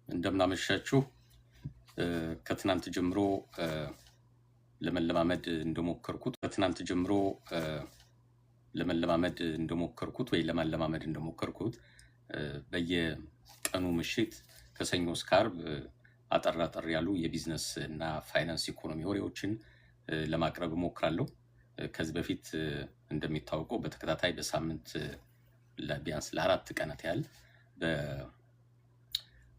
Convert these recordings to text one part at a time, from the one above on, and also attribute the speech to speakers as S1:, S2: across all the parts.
S1: እንደምናመሻችሁ ከትናንት ጀምሮ ለመለማመድ እንደሞከርኩት ወይ ለማለማመድ እንደሞከርኩት በየቀኑ ምሽት ከሰኞ እስከ ዓርብ አጠር ያሉ የቢዝነስ እና ፋይናንስ ኢኮኖሚ ወሬዎችን ለማቅረብ እሞክራለሁ። ከዚህ በፊት እንደሚታወቀው በተከታታይ በሳምንት ቢያንስ ለ4 ቀናት ያህል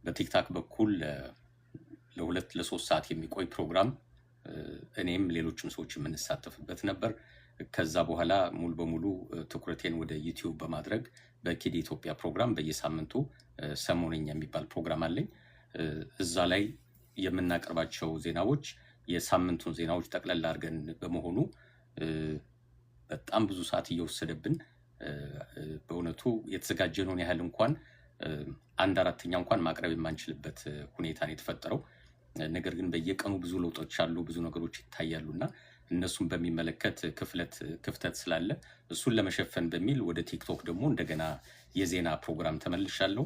S1: በቲክታክ በኩል ለ2-3 ሰዓት የሚቆይ ፕሮግራም እኔም ሌሎችም ሰዎች የምንሳተፍበት ነበር። ከዛ በኋላ ሙሉ በሙሉ ትኩረቴን ወደ ዩቲዩብ በማድረግ በኪድ ኢትዮጵያ ፕሮግራም በየሳምንቱ ሰሞነኛ የሚባል ፕሮግራም አለኝ። እዛ ላይ የምናቀርባቸው ዜናዎች የሳምንቱን ዜናዎች ጠቅለል አድርገን በመሆኑ በጣም ብዙ ሰዓት እየወሰደብን በእውነቱ የተዘጋጀነውን ያህል እንኳን 1/4 እንኳን ማቅረብ የማንችልበት ሁኔታ ነው የተፈጠረው። ነገር ግን በየቀኑ ብዙ ለውጦች አሉ፣ ብዙ ነገሮች ይታያሉና እነሱን በሚመለከት ክፍተት ስላለ እሱን ለመሸፈን በሚል ወደ ቲክቶክ ደግሞ እንደገና የዜና ፕሮግራም ተመልሻለሁ።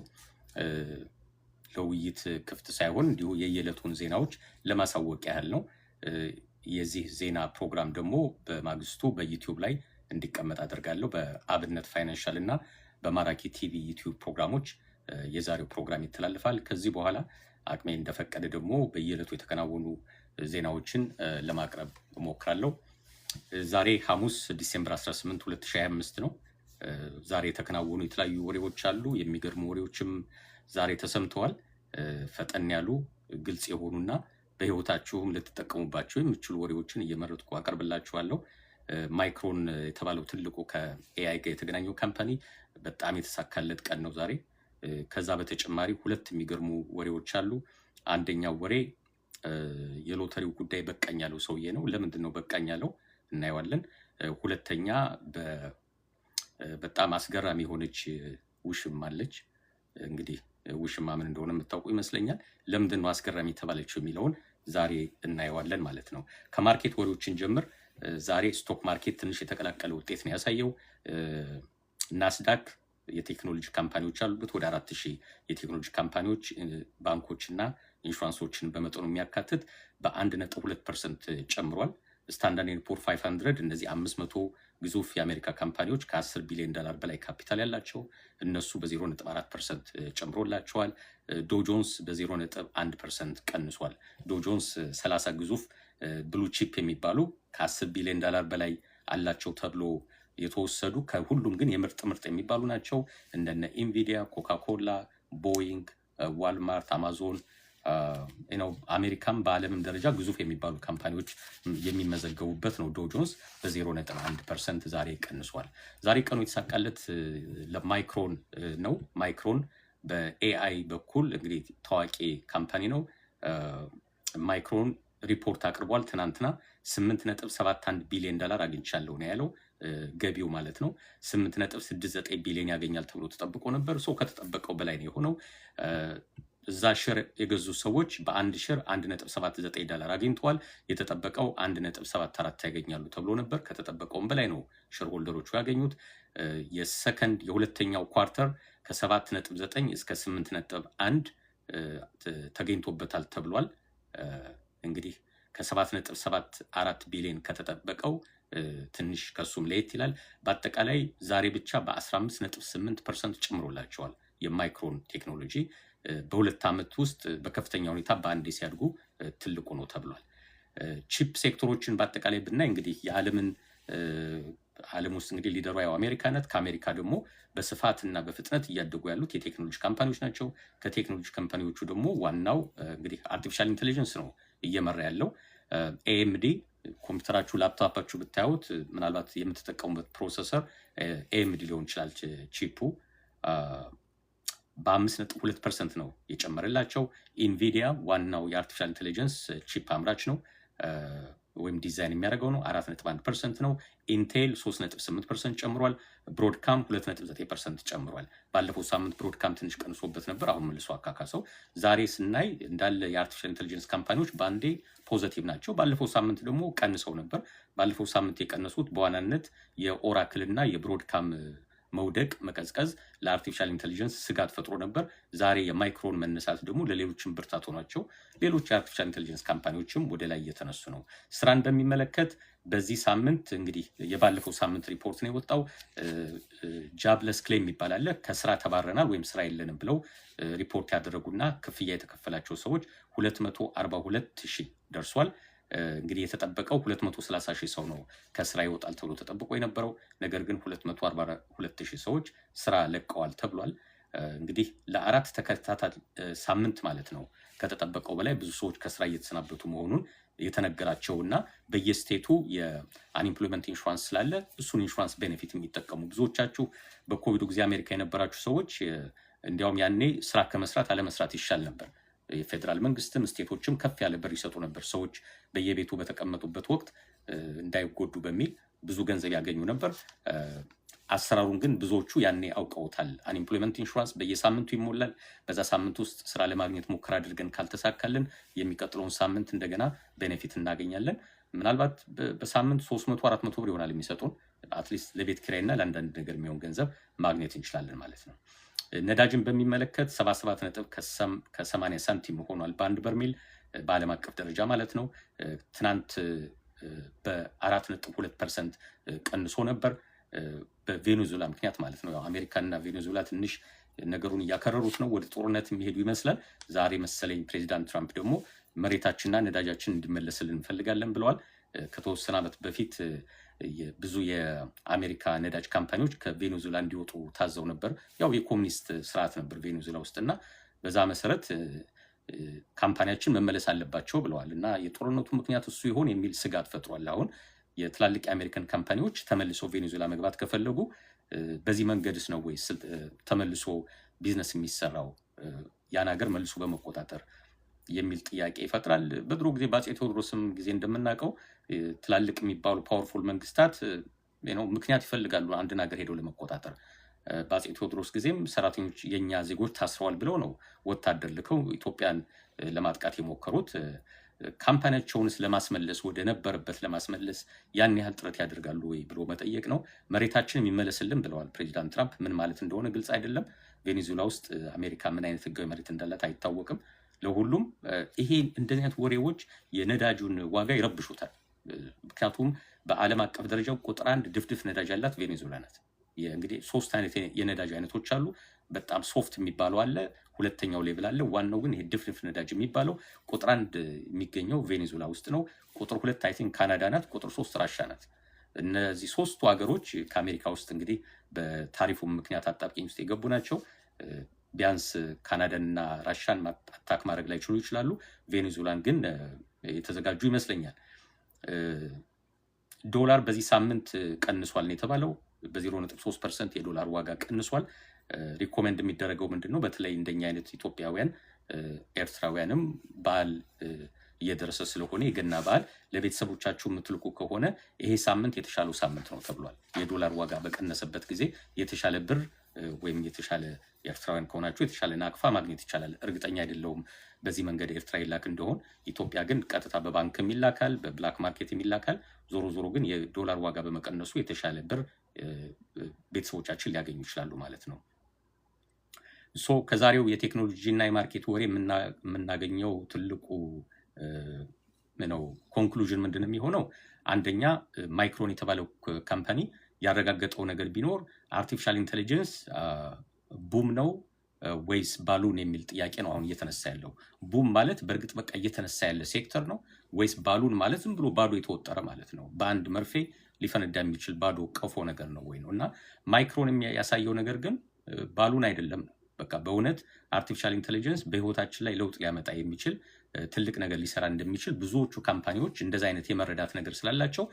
S1: ለውይይት ክፍት ሳይሆን እንዲሁ የየዕለቱን ዜናዎች ለማሳወቅ ያህል ነው። የዚህ ዜና ፕሮግራም ደግሞ በማግስቱ በዩቲዩብ ላይ እንዲቀመጥ አደርጋለሁ። በአብነት ፋይናንሻል እና በማራኪ ቲቪ ዩቲዩብ ፕሮግራሞች የዛሬው ፕሮግራም ይተላለፋል። ከዚህ በኋላ አቅሜ እንደፈቀደ ደግሞ በየዕለቱ የተከናወኑ ዜናዎችን ለማቅረብ እሞክራለሁ። ዛሬ ሐሙስ ዲሴምበር 18 2025 ነው። ዛሬ የተከናወኑ የተለያዩ ወሬዎች አሉ። የሚገርሙ ወሬዎችም ዛሬ ተሰምተዋል። ፈጠን ያሉ ግልጽ የሆኑና በህይወታችሁም ልትጠቀሙባቸው የምትችሉ ወሬዎችን እየመረጥኩ አቀርብላችኋለሁ። ማይክሮን የተባለው ትልቁ ከኤአይ ጋር የተገናኘው ካምፓኒ በጣም የተሳካለት ቀን ነው ዛሬ። ከዛ በተጨማሪ 2 የሚገርሙ ወሬዎች አሉ። አንደኛው ወሬ የሎተሪው ጉዳይ በቃኝ ያለው ሰውዬ ነው። ለምንድን ነው በቃኝ ያለው እናየዋለን። ሁለተኛ በጣም አስገራሚ የሆነች ውሽማ አለች። እንግዲህ ውሽማ ምን እንደሆነ የምታውቁ ይመስለኛል። ለምንድን ነው አስገራሚ ተባለችው የሚለውን ዛሬ እናየዋለን ማለት ነው። ከማርኬት ወሬዎችን ጀምር። ዛሬ ስቶክ ማርኬት ትንሽ የተቀላቀለ ውጤት ነው ያሳየው። ናስዳክ የቴክኖሎጂ ካምፓኒዎች አሉበት ወደ 4000 የቴክኖሎጂ ካምፓኒዎች፣ ባንኮች እና ኢንሹራንሶችን በመጠኑ የሚያካትት በ1.2% ጨምሯል። ስታንዳርድ ኤንድ ፑር 500 እነዚህ 500 ግዙፍ የአሜሪካ ካምፓኒዎች ከ10 ቢሊዮን ዶላር በላይ ካፒታል ያላቸው እነሱ በ0.4% ጨምሮላቸዋል። ዶው ጆንስ በ0.1% ቀንሷል። ዶው ጆንስ 30 ግዙፍ ብሉ ቺፕ የሚባሉ ከ10 ቢሊዮን ዶላር በላይ አላቸው ተብሎ የተወሰዱ ከሁሉም ግን ምርጥ የሚባሉ ናቸው። እንደነ ኢንቪዲያ፣ ኮካኮላ፣ ቦይንግ፣ ዋልማርት፣ አማዞን አሜሪካም በዓለምም ደረጃ ግዙፍ የሚባሉ ካምፓኒዎች የሚመዘገቡበት ነው። ዶው ጆንስ በ0.1% ዛሬ ቀንሷል። ዛሬ ቀኑ የተሳካለት ለማይክሮን ነው። ማይክሮን በኤአይ በኩል እንግዲህ ታዋቂ ካምፓኒ ነው። ማይክሮን ሪፖርት አቅርቧል። ትናንትና 8.71 ቢሊዮን ዶላር አግኝቻለሁ ነው ያለው። ገቢው ማለት ነው 8.69 ቢሊዮን ያገኛል ተብሎ ተጠብቆ ነበር። ከተጠበቀው በላይ ነው የሆነው። እዛ ሼር የገዙ ሰዎች በአንድ ሼር 1.79 ዶላር አግኝተዋል። የተጠበቀው 1.74 ያገኛሉ ተብሎ ነበር። ከተጠበቀውም በላይ ነው ሼር ሆልደሮቹ ያገኙት። የሁለተኛው ኳርተር ከ7.9 እስከ 8.1 ተገኝቶበታል ተብሏል። እንግዲህ ከ7.74 ቢሊዮን ከተጠበቀው ትንሽ ከሱም ለየት ይላል። በአጠቃላይ ዛሬ ብቻ በ15.8% ጨምሮላቸዋል። የማይክሮን ቴክኖሎጂ በ2 ዓመት ውስጥ በከፍተኛ ሁኔታ በአንዴ ሲያድጉ ትልቁ ነው ተብሏል። ቺፕ ሴክተሮችን በአጠቃላይ ብናይ እንግዲህ ዓለም ውስጥ እንግዲህ ሊደሯ ያው አሜሪካ ናት። ከአሜሪካ ደግሞ በስፋትና በፍጥነት እያደጉ ያሉት የቴክኖሎጂ ካምፓኒዎች ናቸው። ከቴክኖሎጂ ካምፓኒዎቹ ደግሞ ዋናው እንግዲህ አርቲፊሻል ኢንቴሊጀንስ ነው እየመራ ያለው። ኤኤምዲ ኮምፒውተራችሁ ላፕቶፓችሁ ብታዩት ምናልባት የምትጠቀሙበት ፕሮሰሰር ኤኤምዲ ሊሆን ይችላል። ቺፑ በ5.2% ነው የጨመረላቸው። ኢንቪዲያ ዋናው የአርቲፊሻል ኢንቴሊጀንስ ቺፕ አምራች ነው ወይም ዲዛይን የሚያደርገው ነው። 4.1% ነው። ኢንቴል 3.8% ጨምሯል። ብሮድካም 2.9% ጨምሯል። ባለፈው ሳምንት ብሮድካም ትንሽ ቀንሶበት ነበር፣ አሁን መልሶ አካካሰው። ዛሬ ስናይ እንዳለ የአርቲፊሻል ኢንቴሊጀንስ ካምፓኒዎች በአንዴ ፖዚቲቭ ናቸው። ባለፈው ሳምንት ደግሞ ቀንሰው ነበር። ባለፈው ሳምንት የቀነሱት በዋናነት የኦራክል እና የብሮድካም መውደቅ መቀዝቀዝ ለአርቲፊሻል ኢንቴሊጀንስ ስጋት ፈጥሮ ነበር። ዛሬ የማይክሮን መነሳት ደግሞ ለሌሎችም ብርታት ሆኗቸው ሌሎች የአርቲፊሻል ኢንቴሊጀንስ ካምፓኒዎችም ወደ ላይ እየተነሱ ነው። ስራን በሚመለከት በዚህ ሳምንት እንግዲህ የባለፈው ሳምንት ሪፖርት ነው የወጣው። ጃብለስ ክሌም ይባላል። ከስራ ተባረናል ወይም ስራ የለንም ብለው ሪፖርት ያደረጉና ክፍያ የተከፈላቸው ሰዎች 242,000 ደርሷል። እንግዲህ የተጠበቀው 230,000 ሰው ነው ከስራ ይወጣል ተብሎ ተጠብቆ የነበረው። ነገር ግን 242,000 ሰዎች ስራ ለቀዋል ተብሏል። እንግዲህ ለአራት ተከታታይ ሳምንት ማለት ነው ከተጠበቀው በላይ ብዙ ሰዎች ከስራ እየተሰናበቱ መሆኑን የተነገራቸውና በየስቴቱ የአንኢምፕሎይመንት ኢንሹራንስ ስላለ እሱን ኢንሹራንስ ቤኔፊት የሚጠቀሙ ብዙዎቻችሁ በኮቪዱ ጊዜ አሜሪካ የነበራችሁ ሰዎች እንዲያውም ያኔ ስራ ከመስራት አለመስራት ይሻል ነበር። የፌደራል መንግስትም ስቴቶችም ከፍ ያለ ብር ይሰጡ ነበር። ሰዎች በየቤቱ በተቀመጡበት ወቅት እንዳይጎዱ በሚል ብዙ ገንዘብ ያገኙ ነበር። አሰራሩን ግን ብዙዎቹ ያኔ አውቀውታል። አንኢምፕሎይመንት ኢንሹራንስ በየሳምንቱ ይሞላል። በዛ ሳምንት ውስጥ ስራ ለማግኘት ሙከራ አድርገን ካልተሳካልን የሚቀጥለውን ሳምንት እንደገና ቤኔፊት እናገኛለን። ምናልባት በሳምንት 300-400 ብር ይሆናል የሚሰጡን። አትሊስት ለቤት ኪራይና ለአንዳንድ ነገር የሚሆን ገንዘብ ማግኘት እንችላለን ማለት ነው። ነዳጅን በሚመለከት 77.80 ሳንቲም ሆኗል በአንድ በርሜል በዓለም አቀፍ ደረጃ ማለት ነው። ትናንት በ4.2% ቀንሶ ነበር በቬኔዙዌላ ምክንያት ማለት ነው። አሜሪካና ቬኔዙዌላ ትንሽ ነገሩን እያከረሩት ነው፣ ወደ ጦርነት የሚሄዱ ይመስላል። ዛሬ መሰለኝ ፕሬዚዳንት ትራምፕ ደግሞ መሬታችንና ነዳጃችን እንዲመለስልን እንፈልጋለን ብለዋል። ከተወሰነ ዓመት በፊት ብዙ የአሜሪካ ነዳጅ ካምፓኒዎች ከቬኔዙዌላ እንዲወጡ ታዘው ነበር። ያው የኮሚኒስት ስርዓት ነበር ቬኔዙዌላ ውስጥ እና በዛ መሰረት ካምፓኒያችን መመለስ አለባቸው ብለዋል። እና የጦርነቱ ምክንያት እሱ ይሆን የሚል ስጋት ፈጥሯል። አሁን የትላልቅ የአሜሪካን ካምፓኒዎች ተመልሶ ቬኔዙዌላ መግባት ከፈለጉ በዚህ መንገድስ ነው ወይስ ተመልሶ ቢዝነስ የሚሰራው ያን ሀገር መልሶ በመቆጣጠር የሚል ጥያቄ ይፈጥራል። በድሮ ጊዜ በአፄ ቴዎድሮስም ጊዜ እንደምናውቀው ትላልቅ የሚባሉ ፓወርፉል መንግስታት ምክንያት ይፈልጋሉ አንድን ሀገር ሄደው ለመቆጣጠር። በአፄ ቴዎድሮስ ጊዜም ሰራተኞች የኛ ዜጎች ታስረዋል ብለው ነው ወታደር ልከው ኢትዮጵያን ለማጥቃት የሞከሩት። ካምፓኒያቸውንስ ለማስመለስ ወደ ነበረበት ለማስመለስ ያን ያህል ጥረት ያደርጋሉ ወይ ብሎ መጠየቅ ነው። መሬታችን የሚመለስልን ብለዋል ፕሬዚዳንት ትራምፕ። ምን ማለት እንደሆነ ግልጽ አይደለም። ቬኔዙዌላ ውስጥ አሜሪካ ምን አይነት ህጋዊ መሬት እንዳላት አይታወቅም። ለሁሉም ይሄ እንደዚህ አይነት ወሬዎች የነዳጁን ዋጋ ይረብሹታል። ምክንያቱም በዓለም አቀፍ ደረጃ ቁጥር 1 ድፍድፍ ነዳጅ ያላት ቬኔዙዌላ ናት። እንግዲህ 3 አይነት የነዳጅ አይነቶች አሉ። በጣም ሶፍት የሚባለው አለ፣ ሁለተኛው ሌቭል አለ። ዋናው ግን ይሄ ድፍድፍ ነዳጅ የሚባለው ቁጥር 1 የሚገኘው ቬኔዙዌላ ውስጥ ነው። ቁጥር 2 አይ ቲንክ ካናዳ ናት። ቁጥር 3 ራሻ ናት። እነዚህ ሶስቱ ሀገሮች ከአሜሪካ ውስጥ እንግዲህ በታሪፉ ምክንያት አጣብቂኝ ውስጥ የገቡ ናቸው። ቢያንስ ካናዳንና ራሻን አታክ ማድረግ ላይ ችሉ ይችላሉ። ቬኔዙዌላን ግን የተዘጋጁ ይመስለኛል። ዶላር በዚህ ሳምንት ቀንሷል ነው የተባለው። በ0.3% የዶላር ዋጋ ቀንሷል። ሪኮሜንድ የሚደረገው ምንድነው? በተለይ እንደኛ አይነት ኢትዮጵያውያን ኤርትራውያንም በዓል እየደረሰ ስለሆነ የገና በዓል ለቤተሰቦቻችሁ የምትልኩ ከሆነ ይሄ ሳምንት የተሻለው ሳምንት ነው ተብሏል። የዶላር ዋጋ በቀነሰበት ጊዜ የተሻለ ብር ወይም የተሻለ ኤርትራውያን ከሆናችሁ የተሻለ ናቅፋ ማግኘት ይቻላል። እርግጠኛ አይደለሁም በዚህ መንገድ ኤርትራ ይላክ እንደሆን። ኢትዮጵያ ግን ቀጥታ በባንክ የሚላካል፣ በብላክ ማርኬት የሚላካል። ዞሮ ዞሮ ግን የዶላር ዋጋ በመቀነሱ የተሻለ ብር ቤተሰቦቻችን ሊያገኙ ይችላሉ ማለት ነው። ከዛሬው የቴክኖሎጂ እና የማርኬት ወሬ የምናገኘው ትልቁ ኮንክሉዥን ምንድን የሚሆነው? አንደኛ ማይክሮን የተባለው ካምፓኒ ያረጋገጠው ነገር ቢኖር አርቲፊሻል ኢንቴሊጀንስ ቡም ነው ወይስ ባሉን የሚል ጥያቄ ነው አሁን እየተነሳ ያለው። ቡም ማለት በእርግጥ በቃ እየተነሳ ያለ ሴክተር ነው ወይስ ባሉን ማለት ዝም ብሎ ባዶ የተወጠረ ማለት ነው? በአንድ መርፌ ሊፈነዳ የሚችል ባዶ ቀፎ ነገር ነው ወይ ነው? እና ማይክሮን ያሳየው ነገር ግን ባሉን አይደለም። በቃ በእውነት አርቲፊሻል ኢንቴሊጀንስ በህይወታችን ላይ ለውጥ ሊያመጣ የሚችል ትልቅ ነገር ሊሰራ እንደሚችል ብዙዎቹ ካምፓኒዎች እንደዛ አይነት የመረዳት ነገር ስላላቸው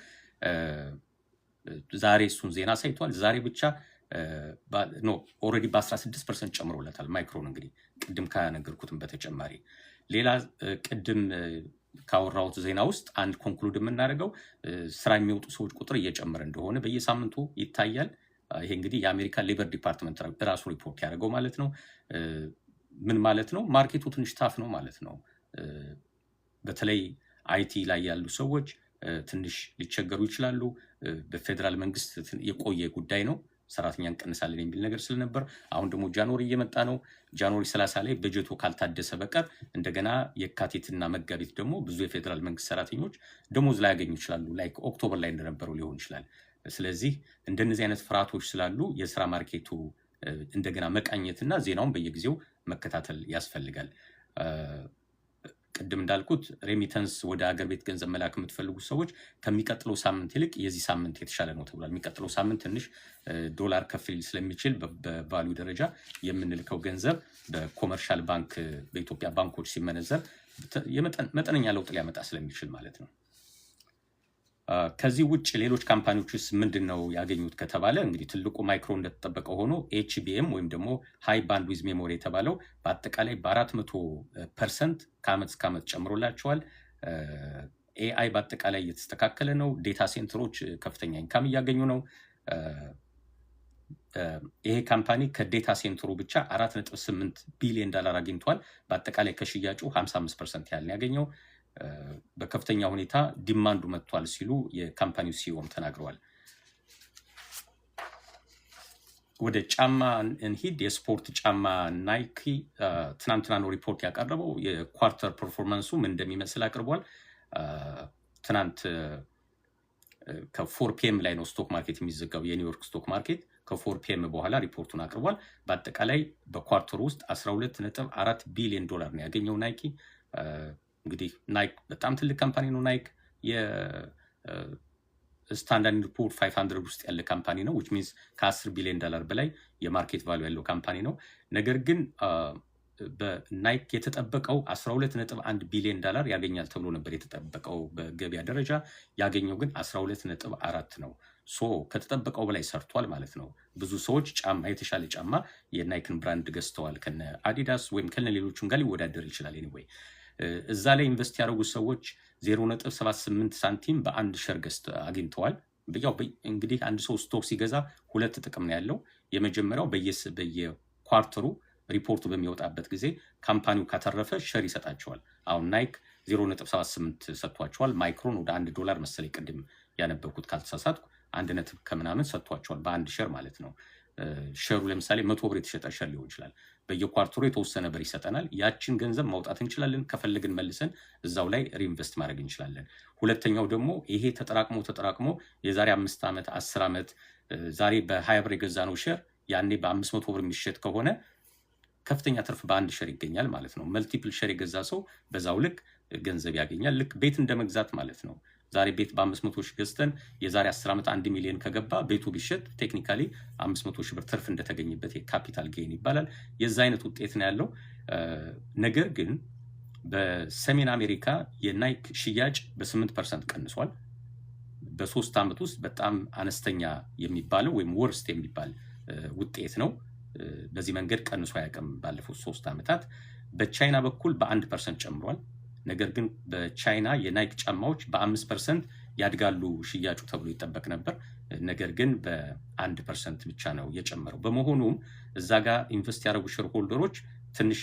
S1: ዛሬ እሱን ዜና ሳይቷል። ዛሬ ብቻ ኦልሬዲ በ16% ጨምሮለታል ማይክሮን። እንግዲህ ቅድም ከነገርኩትም በተጨማሪ ሌላ ቅድም ካወራሁት ዜና ውስጥ አንድ ኮንክሉድ የምናደርገው ስራ የሚወጡ ሰዎች ቁጥር እየጨመረ እንደሆነ በየሳምንቱ ይታያል። ይሄ እንግዲህ የአሜሪካ ሌበር ዲፓርትመንት ራሱ ሪፖርት ያደርገው ማለት ነው። ምን ማለት ነው? ማርኬቱ ትንሽ ታፍ ነው ማለት ነው። በተለይ አይቲ ላይ ያሉ ሰዎች ትንሽ ሊቸገሩ ይችላሉ። በፌደራል መንግስት የቆየ ጉዳይ ነው። ሰራተኛ እንቀንሳለን የሚል ነገር ስለነበር አሁን ደግሞ ጃንዋሪ እየመጣ ነው። ጃንዋሪ 30 ላይ በጀቱ ካልታደሰ በቀር እንደገና የካቲትና መጋቢት ደግሞ ብዙ የፌዴራል መንግስት ሰራተኞች ደሞዝ ላይ ያገኙ ይችላሉ። ላይክ ኦክቶበር ላይ እንደነበረው ሊሆን ይችላል። ስለዚህ እንደነዚህ አይነት ፍርሃቶች ስላሉ የስራ ማርኬቱ እንደገና መቃኘትና ዜናውን በየጊዜው መከታተል ያስፈልጋል። ቅድም እንዳልኩት ሬሚተንስ ወደ ሀገር ቤት ገንዘብ መላክ የምትፈልጉ ሰዎች ከሚቀጥለው ሳምንት ይልቅ የዚህ ሳምንት የተሻለ ነው ተብሏል። የሚቀጥለው ሳምንት ትንሽ ዶላር ከፍ ሊል ስለሚችል በቫልዩ ደረጃ የምንልከው ገንዘብ በኮመርሻል ባንክ በኢትዮጵያ ባንኮች ሲመነዘር መጠነኛ ለውጥ ሊያመጣ ስለሚችል ማለት ነው። ከዚህ ውጭ ሌሎች ካምፓኒዎችስ ምንድን ነው ያገኙት ከተባለ እንግዲህ ትልቁ ማይክሮ እንደተጠበቀ ሆኖ HBM ወይም ደግሞ ሃይ ባንድዊዝ ሜሞሪ የተባለው በአጠቃላይ በ400% ከዓመት እስከ ዓመት ጨምሮላቸዋል። AI በአጠቃላይ እየተስተካከለ ነው። ዴታ ሴንተሮች ከፍተኛ ኢንካም እያገኙ ነው። ይሄ ካምፓኒ ከዴታ ሴንተሩ ብቻ $4.8 ቢሊዮን አግኝቷል። በአጠቃላይ ከሽያጩ 55% ያህል ያገኘው በከፍተኛ ሁኔታ ዲማንዱ መጥቷል ሲሉ የካምፓኒው ሲኢኦም ተናግረዋል። ወደ ጫማ እንሂድ። የስፖርት ጫማ ናይኪ ትናንትና ነው ሪፖርት ያቀረበው። የኳርተር ፐርፎርማንሱ ምን እንደሚመስል አቅርቧል። ትናንት ከ4 PM ላይ ነው ስቶክ ማርኬት የሚዘጋው የኒውዮርክ ስቶክ ማርኬት። ከ4 PM በኋላ ሪፖርቱን አቅርቧል። በአጠቃላይ በኳርተሩ ውስጥ $12.4 ቢሊዮን ነው ያገኘው ናይኪ። እንግዲህ ናይክ በጣም ትልቅ ካምፓኒ ነው። ናይክ የስታንዳርድ ፑር 500 ውስጥ ያለ ካምፓኒ ነው። which means ከ10 ቢሊዮን በላይ የማርኬት ቫልዩ ያለው ካምፓኒ ነው። ነገር ግን በናይክ የተጠበቀው $12.1 ቢሊዮን ያገኛል ተብሎ ነበር የተጠበቀው በገበያ ደረጃ። ያገኘው ግን 12.4 ነው። ከተጠበቀው በላይ ሰርቷል ማለት ነው። ብዙ ሰዎች የተሻለ ጫማ የናይክን ብራንድ ገዝተዋል። ከነ አዲዳስ ወይም ከነ ሌሎቹም ጋር ሊወዳደር ይችላል። ኤኒዌይ እዛ ላይ ኢንቨስት ያደረጉ ሰዎች 0.78 ሳንቲም በአንድ ሸር አግኝተዋል። ያው እንግዲህ አንድ ሰው ስቶክ ሲገዛ ሁለት ጥቅም ነው ያለው። የመጀመሪያው በየኳርተሩ ሪፖርቱ በሚወጣበት ጊዜ ካምፓኒው ካተረፈ ሸር ይሰጣቸዋል። አሁን ናይክ 0.78 ሰጥቷቸዋል። ማይክሮን ወደ $1 መሰለኝ ቅድም ያነበብኩት ካልተሳሳትኩ 1 ነጥብ ከምናምን ሰጥቷቸዋል በአንድ ሸር ማለት ነው። ሸሩ ለምሳሌ 100 ብር የተሸጠ ሸር ሊሆን ይችላል። በየኳርተሩ የተወሰነ ብር ይሰጠናል። ያችን ገንዘብ ማውጣት እንችላለን። ከፈለግን መልሰን እዛው ላይ ሪኢንቨስት ማድረግ እንችላለን። ሁለተኛው ደግሞ ይሄ ተጠራቅሞ የዛሬ 5 ዓመት 10 ዓመት ዛሬ በ20 ብር የገዛነው ሸር ያኔ በ500 ብር የሚሸጥ ከሆነ ከፍተኛ ትርፍ በአንድ ሸር ይገኛል ማለት ነው። መልቲፕል ሸር የገዛ ሰው በዛው ልክ ገንዘብ ያገኛል። ልክ ቤት እንደመግዛት ማለት ነው። ዛሬ ቤት በ500 ሺህ ገዝተን የዛሬ 10 ዓመት 1 ሚሊዮን ከገባ ቤቱ ቢሸጥ ቴክኒካሊ 500 ሺህ ብር ትርፍ እንደተገኘበት የካፒታል ጌን ይባላል። የዛ አይነት ውጤት ነው ያለው። ነገር ግን በሰሜን አሜሪካ የናይክ ሽያጭ በ8% ቀንሷል። በ3 ዓመት ውስጥ በጣም አነስተኛ የሚባለው ወይም ወርስት የሚባል ውጤት ነው። በዚህ መንገድ ቀንሶ አያውቅም ባለፉት 3 ዓመታት። በቻይና በኩል በ1% ጨምሯል። ነገር ግን በቻይና የናይክ ጫማዎች በ5% ያድጋሉ ሽያጩ ተብሎ ይጠበቅ ነበር። ነገር ግን በ1% ብቻ ነው የጨመረው። በመሆኑም እዛ ጋር ኢንቨስት ያደረጉ ሼር ሆልደሮች ትንሽ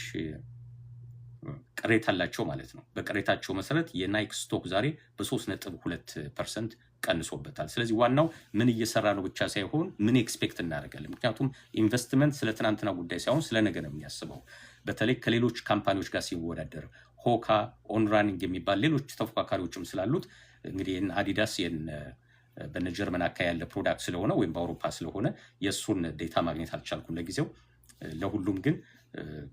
S1: ቅሬታ አላቸው ማለት ነው። በቅሬታቸው መሰረት የናይክ ስቶክ ዛሬ በ3.2% ቀንሶበታል። ስለዚህ ዋናው ምን እየሰራ ነው ብቻ ሳይሆን ምን ኤክስፔክት እናደርጋለን። ምክንያቱም ኢንቨስትመንት ስለ ትናንትና ጉዳይ ሳይሆን ስለ ነገ ነው የሚያስበው። በተለይ ከሌሎች ካምፓኒዎች ጋር ሲወዳደር ሆካ፣ ኦንራኒንግ የሚባል ሌሎች ተፎካካሪዎችም ስላሉት እንግዲህ አዲዳስ በነ ጀርመን አካባቢ ያለ ፕሮዳክት ስለሆነ ወይም በአውሮፓ ስለሆነ የእሱን ዴታ ማግኘት አልቻልኩም ለጊዜው። ለሁሉም ግን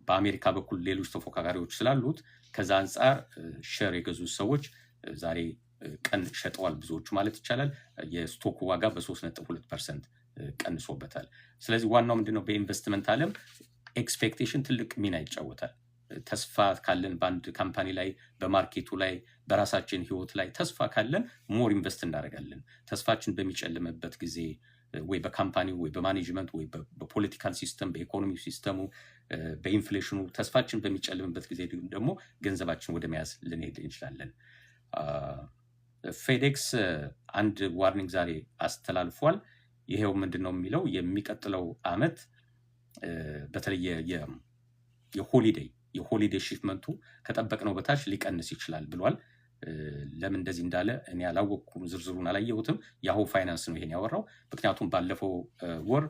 S1: በአሜሪካ በኩል ሌሎች ተፎካካሪዎች ስላሉት ከዛ አንጻር ሼር የገዙ ሰዎች ዛሬ ቀን ሸጠዋል ብዙዎቹ ማለት ይቻላል። የስቶክ ዋጋ በ3.2% ቀንሶበታል። ስለዚህ ዋናው ምንድነው? በኢንቨስትመንት ዓለም ኤክስፔክቴሽን ትልቅ ሚና ይጫወታል። ተስፋ ካለን በአንድ ካምፓኒ ላይ፣ በማርኬቱ ላይ፣ በራሳችን ህይወት ላይ ተስፋ ካለን ሞር ኢንቨስት እናደርጋለን። ተስፋችን በሚጨልምበት ጊዜ ወይ በካምፓኒው ወይ በማኔጅመንት ወይ በፖለቲካል ሲስተም፣ በኢኮኖሚ ሲስተሙ፣ በኢንፍሌሽኑ ተስፋችን በሚጨልምበት ጊዜ ደግሞ ገንዘባችን ወደ መያዝ ልንሄድ እንችላለን። ፌዴክስ አንድ ዋርኒንግ ዛሬ አስተላልፏል። ይሄው ምንድነው የሚለው የሚቀጥለው ዓመት በተለይ የሆሊዴይ ሽፍመንቱ ከጠበቅነው በታች ሊቀንስ ይችላል ብሏል። ለምን እንደዚህ እንዳለ እኔ አላወቅኩም፣ ዝርዝሩን አላየሁትም። ያሁ ፋይናንስ ነው ይሄን ያወራው። ምክንያቱም ባለፈው ወር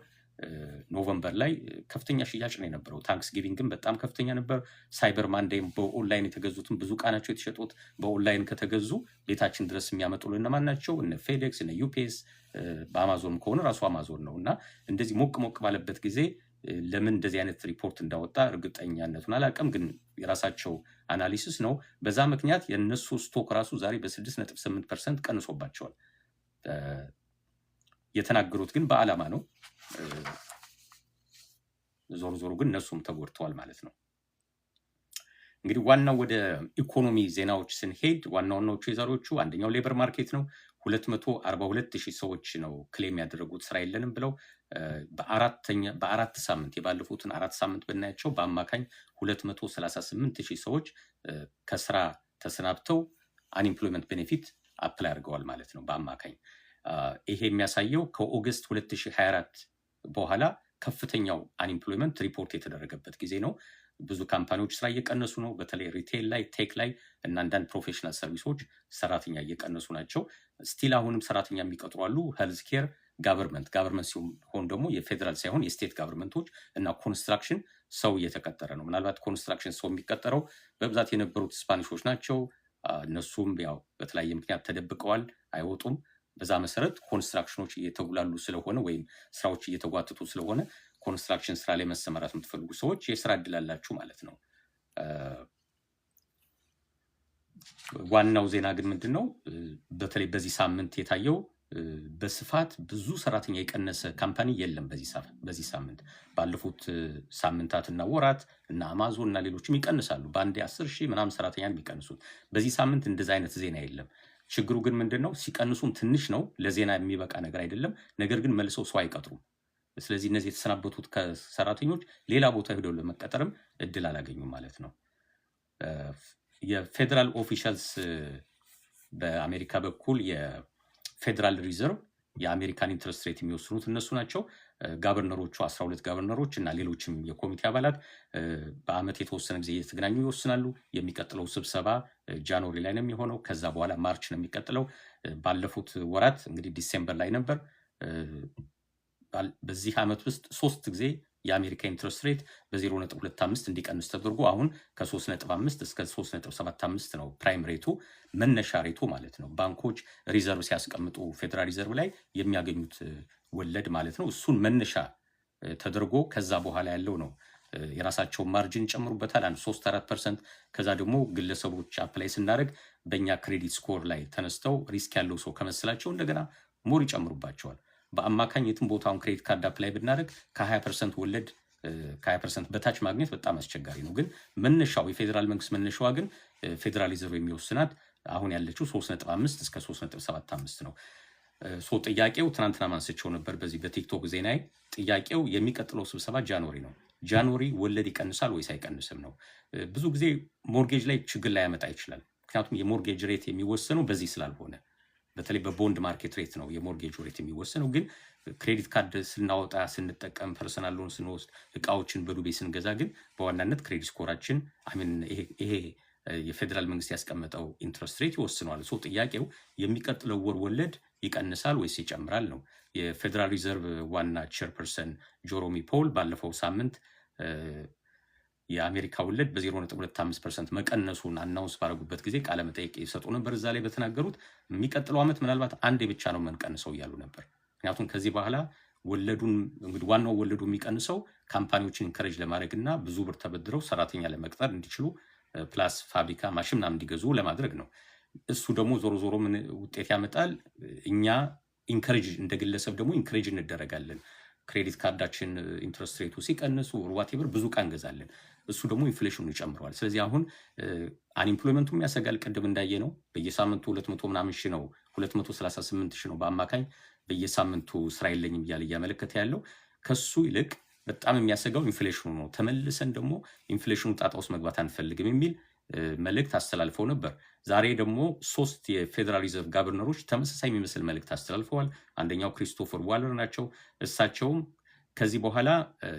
S1: ኖቨምበር ላይ ከፍተኛ ሽያጭ ነው የነበረው። ታንክስ ጊቪንግም በጣም ከፍተኛ ነበር። ሳይበር ማንዴይም በኦንላይን የተገዙትም ብዙ ዕቃ ናቸው የተሸጡት። በኦንላይን ከተገዙ ቤታችን ድረስ የሚያመጡልን እነማን ናቸው? እነ ፌዴክስ፣ እነ ዩፒኤስ፣ በአማዞን ከሆነ ራሱ አማዞን ነው። እና እንደዚህ ሞቅ ሞቅ ባለበት ጊዜ ለምን እንደዚህ አይነት ሪፖርት እንዳወጣ እርግጠኛነቱን አላውቅም፣ ግን የራሳቸው አናሊሲስ ነው። በዛ ምክንያት የእነሱ ስቶክ ራሱ ዛሬ በ6.8% ቀንሶባቸዋል። የተናገሩት ግን በዓላማ ነው። ዞሮ ዞሮ ግን እነሱም ተጎድተዋል ማለት ነው። እንግዲህ ዋናው ወደ ኢኮኖሚ ዜናዎች ስንሄድ ዋናዎቹ የዛሬዎቹ አንደኛው ሌበር ማርኬት ነው። 242,000 ሰዎች ነው ክሌም ያደረጉት ስራ የለንም ብለው። በአራት ሳምንት የባለፉትን 4 ሳምንት ብናያቸው በአማካኝ 238,000 ሰዎች ከስራ ተሰናብተው አንኢምፕሎይመንት ቤኔፊት አፕላይ አድርገዋል ማለት ነው በአማካኝ። ይሄ የሚያሳየው ከኦገስት 2024 በኋላ ከፍተኛው አንኢምፕሎይመንት ሪፖርት የተደረገበት ጊዜ ነው። ብዙ ካምፓኒዎች ስራ እየቀነሱ ነው። በተለይ ሪቴል ላይ፣ ቴክ ላይ እና አንዳንድ ፕሮፌሽናል ሰርቪሶች ሰራተኛ እየቀነሱ ናቸው። ስቲል አሁንም ሰራተኛ የሚቀጥሩ አሉ። ሄልዝ ኬር፣ ጋቨርንመንት ሲሆን ደግሞ የፌዴራል ሳይሆን የስቴት ጋቨርንመንቶች እና ኮንስትራክሽን ሰው እየተቀጠረ ነው። ምናልባት ኮንስትራክሽን ሰው የሚቀጠረው በብዛት የነበሩት ስፓኒሾች ናቸው። እነሱም ያው በተለያየ ምክንያት ተደብቀዋል፣ አይወጡም። በዛ መሰረት ኮንስትራክሽኖች እየተጉላሉ ስለሆነ ወይም ስራዎች እየተጓተቱ ስለሆነ ኮንስትራክሽን ስራ ላይ መሰማራት የምትፈልጉ ሰዎች የስራ እድል አላችሁ ማለት ነው። ዋናው ዜና ግን ምንድን ነው? በተለይ በዚህ ሳምንት የታየው በስፋት ብዙ ሰራተኛ የቀነሰ ካምፓኒ የለም በዚህ ሳምንት። ባለፉት ሳምንታትና ወራት እና አማዞን እና ሌሎችም ይቀንሳሉ። በአንዴ 10,000 ምናምን ሰራተኛ የሚቀንሱት። በዚህ ሳምንት እንደዚ አይነት ዜና የለም። ችግሩ ግን ምንድን ነው? ሲቀንሱም ትንሽ ነው፣ ለዜና የሚበቃ ነገር አይደለም። ነገር ግን መልሰው ሰው አይቀጥሩም። ስለዚህ እነዚህ የተሰናበቱት ከሰራተኞች ሌላ ቦታ ሄደው ለመቀጠርም እድል አላገኙም ማለት ነው። የፌዴራል ኦፊሻልስ በአሜሪካ በኩል የፌዴራል ሪዘርቭ የአሜሪካን ኢንትረስት ሬት የሚወስኑት እነሱ ናቸው። ጋቨርነሮቹ 12 ጋቨርነሮች እና ሌሎችም የኮሚቴ አባላት በአመት የተወሰነ ጊዜ እየተገናኙ ይወስናሉ። የሚቀጥለው ስብሰባ ጃንዋሪ ላይ ነው የሚሆነው። ከዛ በኋላ ማርች ነው የሚቀጥለው። ባለፉት ወራት እንግዲህ ዲሴምበር ላይ ነበር። በዚህ ዓመት ውስጥ 3 ጊዜ የአሜሪካ ኢንትረስት ሬት በ0.25 እንዲቀንስ ተደርጎ አሁን ከ3.5 እስከ 3.75 ነው ፕራይም ሬቱ፣ መነሻ ሬቱ ማለት ነው። ባንኮች ሪዘርቭ ሲያስቀምጡ ፌዴራል ሪዘርቭ ላይ የሚያገኙት ወለድ ማለት ነው። እሱን መነሻ ተደርጎ ከዛ በኋላ ያለው ነው የራሳቸውን ማርጅን ጨምሩበታል 3-4%። ከዛ ደግሞ ግለሰቦች አፕላይ ስናደርግ በእኛ ክሬዲት ስኮር ላይ ተነስተው ሪስክ ያለው ሰው ከመሰላቸው እንደገና ሞር ይጨምሩባቸዋል። በአማካኝ የትም ቦታውን ክሬዲት ካርድ አፕላይ ብናደርግ ከ20% ወለድ ከ20% በታች ማግኘት በጣም አስቸጋሪ ነው። ግን መነሻው የፌዴራል መንግስት መነሻዋ ግን ፌዴራል ሪዘርቭ የሚወስናት አሁን ያለችው 3.5 እስከ 3.75 ነው። ጥያቄው ትናንትና ማንስቸው ነበር በዚህ በቲክቶክ ዜናዬ። ጥያቄው የሚቀጥለው ስብሰባ ጃንዋሪ ነው። ጃንዋሪ ወለድ ይቀንሳል ወይስ አይቀንስም ነው። ብዙ ጊዜ ሞርጌጅ ላይ ችግር ላይ ያመጣ ይችላል። ምክንያቱም የሞርጌጅ ሬት የሚወሰነው በዚህ ስላልሆነ፣ በተለይ በቦንድ ማርኬት ሬት ነው የሞርጌጅ ሬት የሚወሰነው። ግን ክሬዲት ካርድ ስናወጣ፣ ስንጠቀም፣ ፐርሰናል ሎን ስንወስድ፣ እቃዎችን በዱቤ ስንገዛ ግን በዋናነት ክሬዲት ስኮራችን ይሄ የፌዴራል መንግስት ያስቀመጠው ኢንትረስት ሬት ይወስነዋል። ጥያቄው የሚቀጥለው ወር ወለድ ይቀንሳል ወይስ ይጨምራል ነው። የፌዴራል ሪዘርቭ ዋና ቼርፐርሰን ጀሮሚ ፖል ባለፈው ሳምንት የአሜሪካ ወለድ በ0.25% መቀነሱን አናውንስ ባረጉበት ጊዜ ቃለ መጠይቅ ይሰጡ ነበር። እዛ ላይ በተናገሩት የሚቀጥለው ዓመት ምናልባት አንዴ ብቻ ነው የምንቀንሰው እያሉ ነበር። ምክንያቱም ከዚህ በኋላ ወለዱን እንግዲህ ዋናው ወለዱ የሚቀንሰው ካምፓኒዎችን ኢንከሬጅ ለማድረግ እና ብዙ ብር ተበድረው ሰራተኛ ለመቅጠር እንዲችሉ ፕላስ ፋብሪካ ማሽን ምናምን እንዲገዙ ለማድረግ ነው። እሱ ደግሞ ዞሮ ዞሮ ምን ውጤት ያመጣል? እኛ ኢንከሬጅ እንደ ግለሰብ ደግሞ ኢንከሬጅ እንደረጋለን። ክሬዲት ካርዳችን ኢንትረስት ሬቱ ሲቀንሱ ዋቴቨር ብዙ ዕቃ እንገዛለን። እሱ ደግሞ ኢንፍሌሽኑ ይጨምረዋል። ስለዚህ አሁን አንኢምፕሎይመንቱም ያሰጋል። ቅድም እንዳየ ነው በየሳምንቱ 200 ምናምን ሺህ ነው 238 ሺህ ነው በአማካኝ በየሳምንቱ ስራ የለኝም እያለ እያመለከተ ያለው። ከሱ ይልቅ በጣም የሚያሰጋው ኢንፍሌሽኑ ነው። ተመልሰን ደግሞ ኢንፍሌሽኑ ጣጣ ውስጥ መግባት አንፈልግም የሚል መልእክት አስተላልፈው ነበር። ዛሬ ደግሞ 3 የፌዴራል ሪዘርቭ ጋቨርነሮች ተመሳሳይ የሚመስል መልእክት አስተላልፈዋል። አንደኛው ክሪስቶፈር ዋለር ናቸው። እሳቸውም ከዚህ በኋላ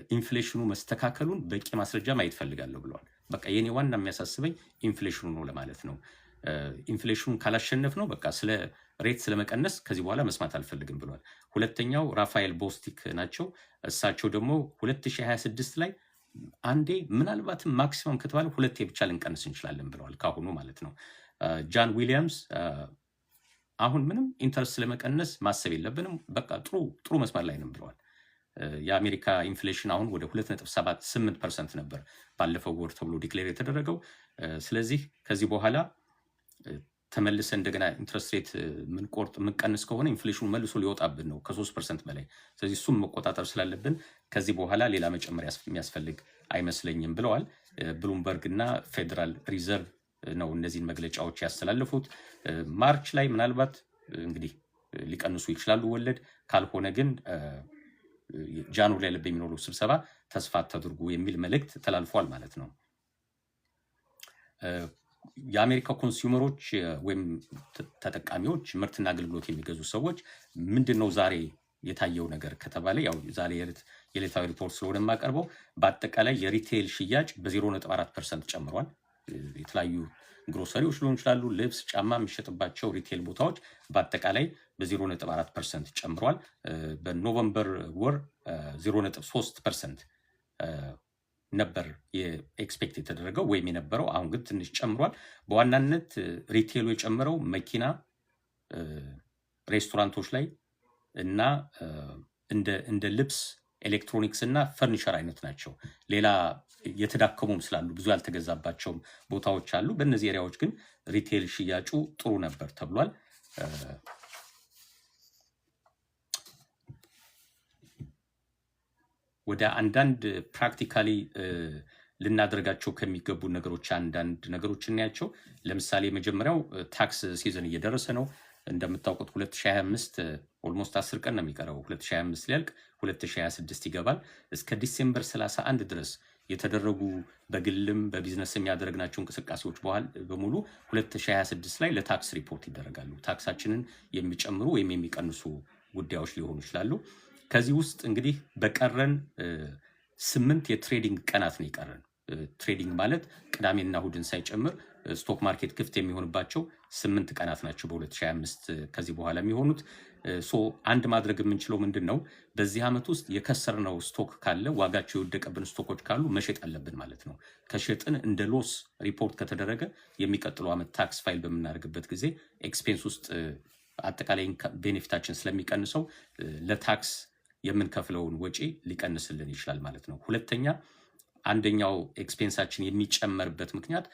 S1: ኢንፍሌሽኑ መስተካከሉን በቂ ማስረጃ ማየት ፈልጋለሁ ብለዋል። በቃ የኔ ዋና የሚያሳስበኝ ኢንፍሌሽኑ ነው ለማለት ነው። ኢንፍሌሽኑን ካላሸነፍ ነው በቃ ስለ ሬት ስለመቀነስ ከዚህ በኋላ መስማት አልፈልግም ብሏል። ሁለተኛው ራፋኤል ቦስቲክ ናቸው። እሳቸው ደግሞ 2026 ላይ አንዴ ምናልባትም ማክሲመም ከተባለ ሁለቴ ብቻ ልንቀንስ እንችላለን ብለዋል፣ ካሁኑ ማለት ነው። ጃን ዊሊያምስ አሁን ምንም ኢንተረስት ስለመቀነስ ማሰብ የለብንም በቃ ጥሩ መስመር ላይ ነን ብለዋል። የአሜሪካ ኢንፍሌሽን አሁን ወደ 2.78% ነበር ባለፈው ወር ተብሎ ዲክሌር የተደረገው። ስለዚህ ከዚህ በኋላ ተመልሰ እንደገና ኢንትረስት ሬት ምንቀንስ ከሆነ ኢንፍሌሽኑ መልሶ ሊወጣብን ነው ከ3% በላይ። ስለዚህ እሱም መቆጣጠር ስላለብን ከዚህ በኋላ ሌላ መጨመር የሚያስፈልግ አይመስለኝም ብለዋል። ብሉምበርግ እና ፌዴራል ሪዘርቭ ነው እነዚህን መግለጫዎች ያስተላለፉት። ማርች ላይ ምናልባት እንግዲህ ሊቀንሱ ይችላሉ ወለድ፣ ካልሆነ ግን ጃንዋሪ ላይ በሚኖረው ስብሰባ ተስፋ አታድርጉ የሚል መልእክት ተላልፏል ማለት ነው። የአሜሪካ ኮንሱመሮች ወይም ተጠቃሚዎች ምርትና አገልግሎት የሚገዙ ሰዎች ምንድነው ዛሬ የታየው ነገር ከተባለ ያው ዛሬ የዕለታዊ ሪፖርት ስለሆነ የማቀርበው በአጠቃላይ የሪቴል ሽያጭ በ0.4% ጨምሯል። የተለያዩ ግሮሰሪዎች ሊሆኑ ይችላሉ፣ ልብስ፣ ጫማ የሚሸጥባቸው ሪቴል ቦታዎች በአጠቃላይ በ0.4% ጨምሯል። በኖቨምበር ወር 0.3% ነበር የኤክስፔክት የተደረገው ወይም የነበረው፣ አሁን ግን ትንሽ ጨምሯል። በዋናነት ሪቴሉ የጨመረው መኪና፣ ሬስቶራንቶች ላይ እና እንደ ልብስ፣ ኤሌክትሮኒክስ እና ፈርኒቸር አይነት ናቸው። ሌላ የተዳከሙም ስላሉ ብዙ ያልተገዛባቸው ቦታዎች አሉ። በእነዚህ ኤሪያዎች ግን ሪቴል ሽያጩ ጥሩ ነበር ተብሏል። ወደ አንዳንድ ፕራክቲካሊ ልናደርጋቸው ከሚገቡ ነገሮች አንዳንድ ነገሮች እናያቸው። ለምሳሌ የመጀመሪያው ታክስ ሲዝን እየደረሰ ነው። እንደምታውቁት 2025 ኦልሞስት 10 ቀን ነው የሚቀረው 2025 ሊያልቅ 2026 ይገባል። እስከ ዲሴምበር 31 ድረስ የተደረጉ በግልም በቢዝነስም ያደረግናቸው እንቅስቃሴዎች በሙሉ 2026 ላይ ለታክስ ሪፖርት ይደረጋሉ። ታክሳችንን የሚጨምሩ ወይም የሚቀንሱ ጉዳዮች ሊሆኑ ይችላሉ። ከዚህ ውስጥ እንግዲህ በቀረን 8 የትሬዲንግ ቀናት ነው የቀረን። ትሬዲንግ ማለት ቅዳሜና እሁድን ሳይጨምር ስቶክ ማርኬት ክፍት የሚሆንባቸው 8 ቀናት ናቸው በ2025 ከዚህ በኋላ የሚሆኑት። አንድ ማድረግ የምንችለው ምንድን ነው? በዚህ ዓመት ውስጥ የከሰርነው ስቶክ ካለ፣ ዋጋቸው የወደቀብን ስቶኮች ካሉ መሸጥ አለብን ማለት ነው። ከሸጥን እንደ ሎስ ሪፖርት ከተደረገ የሚቀጥለው ዓመት ታክስ ፋይል በምናደርግበት ጊዜ ኤክስፔንስ ውስጥ አጠቃላይ ቤኔፊታችን ስለሚቀንሰው ለታክስ የምንከፍለውን ወጪ ሊቀንስልን ይችላል ማለት ነው። ሁለተኛ፣ አንደኛው ኤክስፔንሳችን የሚጨመርበት ምክንያት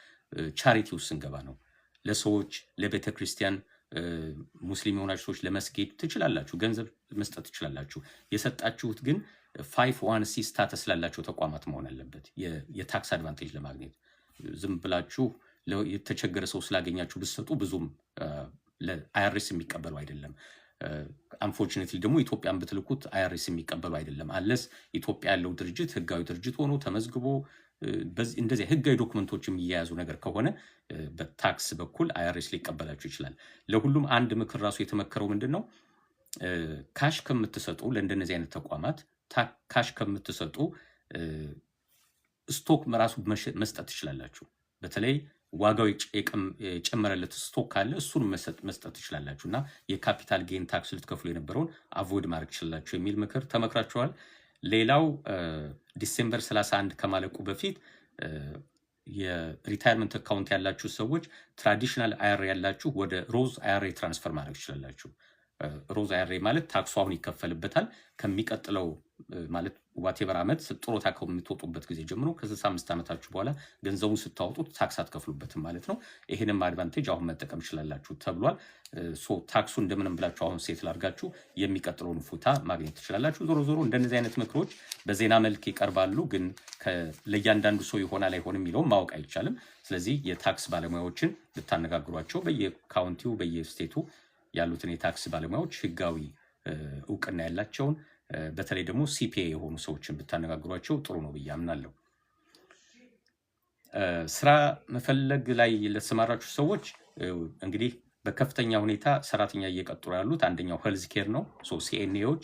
S1: ቻሪቲ ውስጥ ስንገባ ነው። ለሰዎች ለቤተ ክርስቲያን ሙስሊም የሆናችሁ ሰዎች ለመስጊድ ትችላላችሁ፣ ገንዘብ መስጠት ትችላላችሁ። የሰጣችሁት ግን 501c ስታተስ ላላቸው ተቋማት መሆን አለበት የታክስ አድቫንቴጅ ለማግኘት። ዝም ብላችሁ የተቸገረ ሰው ስላገኛችሁ ብትሰጡ ብዙም ለአይአርኤስ የሚቀበሉ አይደለም። አንፎርቹኔትሊ ደግሞ ኢትዮጵያን ብትልኩት አይአርኤስ የሚቀበሉ አይደለም። አለስ ኢትዮጵያ ያለው ድርጅት ህጋዊ ድርጅት ሆኖ ተመዝግቦ እንደዚህ ህጋዊ ዶክመንቶች የሚያያዙ ነገር ከሆነ በታክስ በኩል አይአርኤስ ሊቀበላችሁ ይችላል። ለሁሉም አንድ ምክር ራሱ የተመከረው ምንድን ነው? ካሽ ከምትሰጡ ለእንደነዚህ አይነት ተቋማት ካሽ ከምትሰጡ ስቶክ ራሱ መስጠት ትችላላችሁ። በተለይ ዋጋው የጨመረለት ስቶክ ካለ እሱን መስጠት ትችላላችሁ እና የካፒታል ጌን ታክስ ልትከፍሉ የነበረውን አቮይድ ማድረግ ትችላላችሁ የሚል ምክር ተመክራችኋል። ሌላው ዲሴምበር 31 ከማለቁ በፊት የሪታይርመንት አካውንት ያላችሁ ሰዎች ትራዲሽናል አይአርኤ ያላችሁ ወደ ሮዝ አይአርኤ ትራንስፈር ማድረግ ትችላላችሁ። ሮዝ አይአርኤ ማለት ታክሱ አሁን ይከፈልበታል። ከሚቀጥለው ማለት ዋቴቨር ዓመት ጡረታ ከምትወጡበት ጊዜ ጀምሮ ከ65 ዓመታችሁ በኋላ ገንዘቡን ስታወጡት ታክስ አትከፍሉበትም ማለት ነው። ይህንም አድቫንቴጅ አሁን መጠቀም ትችላላችሁ ተብሏል። ታክሱ እንደምንም ብላችሁ አሁን ሴት ላድርጋችሁ የሚቀጥለውን ፉታ ማግኘት ትችላላችሁ። ዞሮ ዞሮ እንደነዚህ አይነት ምክሮች በዜና መልክ ይቀርባሉ፣ ግን ለእያንዳንዱ ሰው ይሆናል አይሆንም የሚለውን ማወቅ አይቻልም። ስለዚህ የታክስ ባለሙያዎችን ልታነጋግሯቸው፣ በየካውንቲው በየስቴቱ ያሉትን የታክስ ባለሙያዎች ህጋዊ እውቅና ያላቸውን በተለይ ደግሞ ሲፒኤ የሆኑ ሰዎችን ብታነጋግሯቸው ጥሩ ነው ብዬ አምናለሁ። ስራ መፈለግ ላይ ለተሰማራችሁ ሰዎች እንግዲህ በከፍተኛ ሁኔታ ሰራተኛ እየቀጠሩ ያሉት አንደኛው ሄልዝ ኬር ነው። ሲኤንኤዎች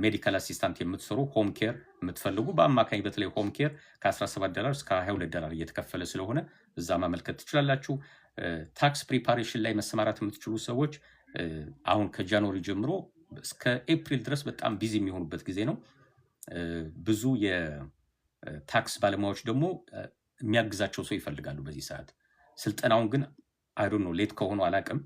S1: ሜዲካል አሲስታንት የምትሰሩ ሆም ኬር የምትፈልጉ በአማካኝ በተለይ ሆም ኬር ከ$17 እስከ $22 እየተከፈለ ስለሆነ እዛ ማመልከት ትችላላችሁ። ታክስ ፕሪፓሬሽን ላይ መሰማራት የምትችሉ ሰዎች አሁን ከጃንዋሪ ጀምሮ እስከ ኤፕሪል ድረስ በጣም ቢዚ የሚሆኑበት ጊዜ ነው። ብዙ የታክስ ባለሙያዎች ደግሞ የሚያግዛቸው ሰው ይፈልጋሉ በዚህ ሰዓት። ስልጠናውን ግን አይ ዶንት ኖ ሌት ከሆኑ አላቅም።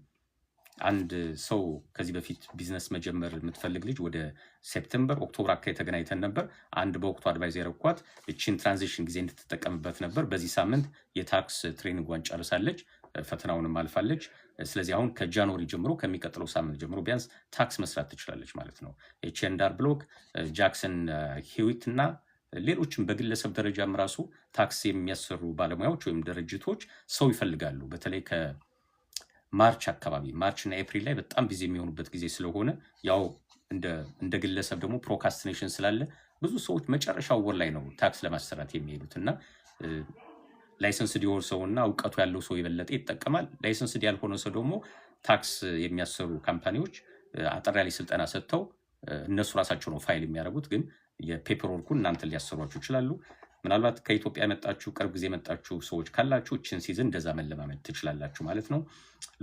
S1: አንድ ሰው ከዚህ በፊት ቢዝነስ መጀመር የምትፈልግ ልጅ ወደ ሴፕቴምበር ኦክቶበር አካባቢ ተገናኝተን ነበር። አንድ በወቅቱ አድቫይዝ ያደረኳት እቺን ትራንዚሽን ጊዜ እንድትጠቀምበት ነበር። በዚህ ሳምንት የታክስ ትሬኒንጓን ጨርሳለች፣ ፈተናውንም አልፋለች። ስለዚህ አሁን ከጃንዋሪ ጀምሮ ከሚቀጥለው ሳምንት ጀምሮ ቢያንስ ታክስ መስራት ትችላለች ማለት ነው። ኤች&አር ብሎክ፣ ጃክሰን ሂዊት እና ሌሎችም በግለሰብ ደረጃም ራሱ ታክስ የሚያሰሩ ባለሙያዎች ወይም ድርጅቶች ሰው ይፈልጋሉ። በተለይ ማርች አካባቢ ማርች እና ኤፕሪል ላይ በጣም ቢዚ የሚሆኑበት ጊዜ ስለሆነ ያው እንደ ግለሰብ ደግሞ ፕሮካስቲኔሽን ስላለ ብዙ ሰዎች መጨረሻው ወር ላይ ነው ታክስ ለማሰራት የሚሄዱት እና ላይሰንስ ዲሆን ሰውና እውቀቱ ያለው ሰው የበለጠ ይጠቀማል። ላይሰንስ ያልሆነ ሰው ደግሞ ታክስ የሚያሰሩ ካምፓኒዎች አጠር ያለ ስልጠና ሰጥተው እነሱ ራሳቸው ነው ፋይል የሚያደርጉት፣ ግን የፔፐር ወርኩን እናንተ ሊያሰሯችሁ ይችላሉ። ምናልባት ከኢትዮጵያ የመጣችሁ ቅርብ ጊዜ የመጣችሁ ሰዎች ካላችሁ እችን ሲዝን እንደዛ መለማመድ ትችላላችሁ ማለት ነው።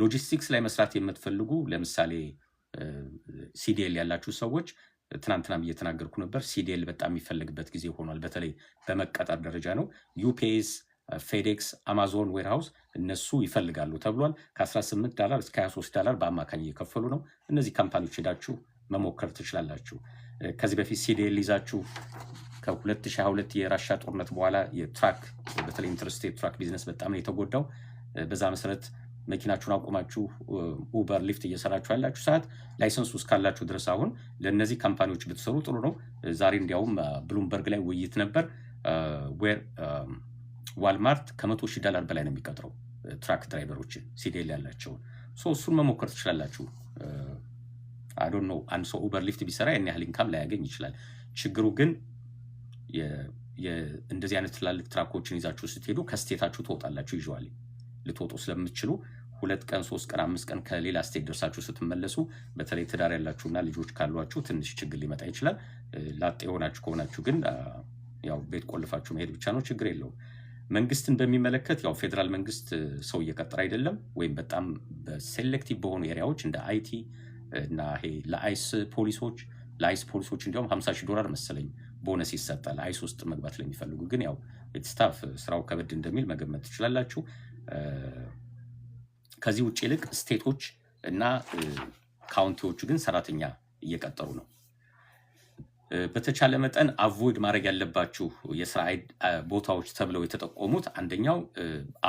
S1: ሎጂስቲክስ ላይ መስራት የምትፈልጉ ለምሳሌ ሲዲኤል ያላችሁ ሰዎች ትናንትናም እየተናገርኩ ነበር። ሲዲኤል በጣም የሚፈልግበት ጊዜ ሆኗል። በተለይ በመቀጠር ደረጃ ነው። ዩፒኤስ፣ ፌዴክስ፣ አማዞን ዌርሃውስ እነሱ ይፈልጋሉ ተብሏል። ከ$18 እስከ $23 በአማካኝ እየከፈሉ ነው። እነዚህ ካምፓኒዎች ሄዳችሁ መሞከር ትችላላችሁ። ከዚህ በፊት ሲዲኤል ይዛችሁ ከ2022 የራሻ ጦርነት በኋላ የትራክ በተለይ ኢንተርስቴት ትራክ ቢዝነስ በጣም ነው የተጎዳው። በዛ መሰረት መኪናችሁን አቁማችሁ ኡበር ሊፍት እየሰራችሁ ያላችሁ ሰዓት ላይሰንስ ውስጥ ካላችሁ ድረስ አሁን ለእነዚህ ካምፓኒዎች ብትሰሩ ጥሩ ነው። ዛሬ እንዲያውም ብሉምበርግ ላይ ውይይት ነበር። ዋልማርት $100,000 በላይ ነው የሚቀጥረው ትራክ ድራይቨሮችን ሲዲኤል ያላቸውን። እሱን መሞከር ትችላላችሁ። አይ ዶንት ኖ አንድ ሰው ኡበር ሊፍት ቢሰራ ያን ያህል ኢንካም ላያገኝ ይችላል። ችግሩ ግን እንደዚህ አይነት ትላልቅ ትራኮችን ይዛችሁ ስትሄዱ ከስቴታችሁ ትወጣላችሁ። ይዟል ልትወጡ ስለምትችሉ 2 ቀን 3 ቀን 5 ቀን ከሌላ ስቴት ደርሳችሁ ስትመለሱ በተለይ ትዳር ያላችሁና ልጆች ካሏችሁ ትንሽ ችግር ሊመጣ ይችላል። ላጤ የሆናችሁ ከሆናችሁ ግን ያው ቤት ቆልፋችሁ መሄድ ብቻ ነው፣ ችግር የለውም። መንግስትን በሚመለከት ያው ፌደራል መንግስት ሰው እየቀጠረ አይደለም፣ ወይም በጣም በሴሌክቲቭ በሆኑ ኤሪያዎች እንደ አይቲ እና ይሄ ለአይስ ፖሊሶች እንዲያውም $50,000 መሰለኝ ቦነስ ይሰጣል አይስ ውስጥ መግባት ለሚፈልጉ። ግን ያው ስታፍ ስራው ከበድ እንደሚል መገመት ትችላላችሁ። ከዚህ ውጭ ይልቅ ስቴቶች እና ካውንቲዎቹ ግን ሰራተኛ እየቀጠሩ ነው። በተቻለ መጠን አቮይድ ማድረግ ያለባችሁ የስራ ቦታዎች ተብለው የተጠቆሙት አንደኛው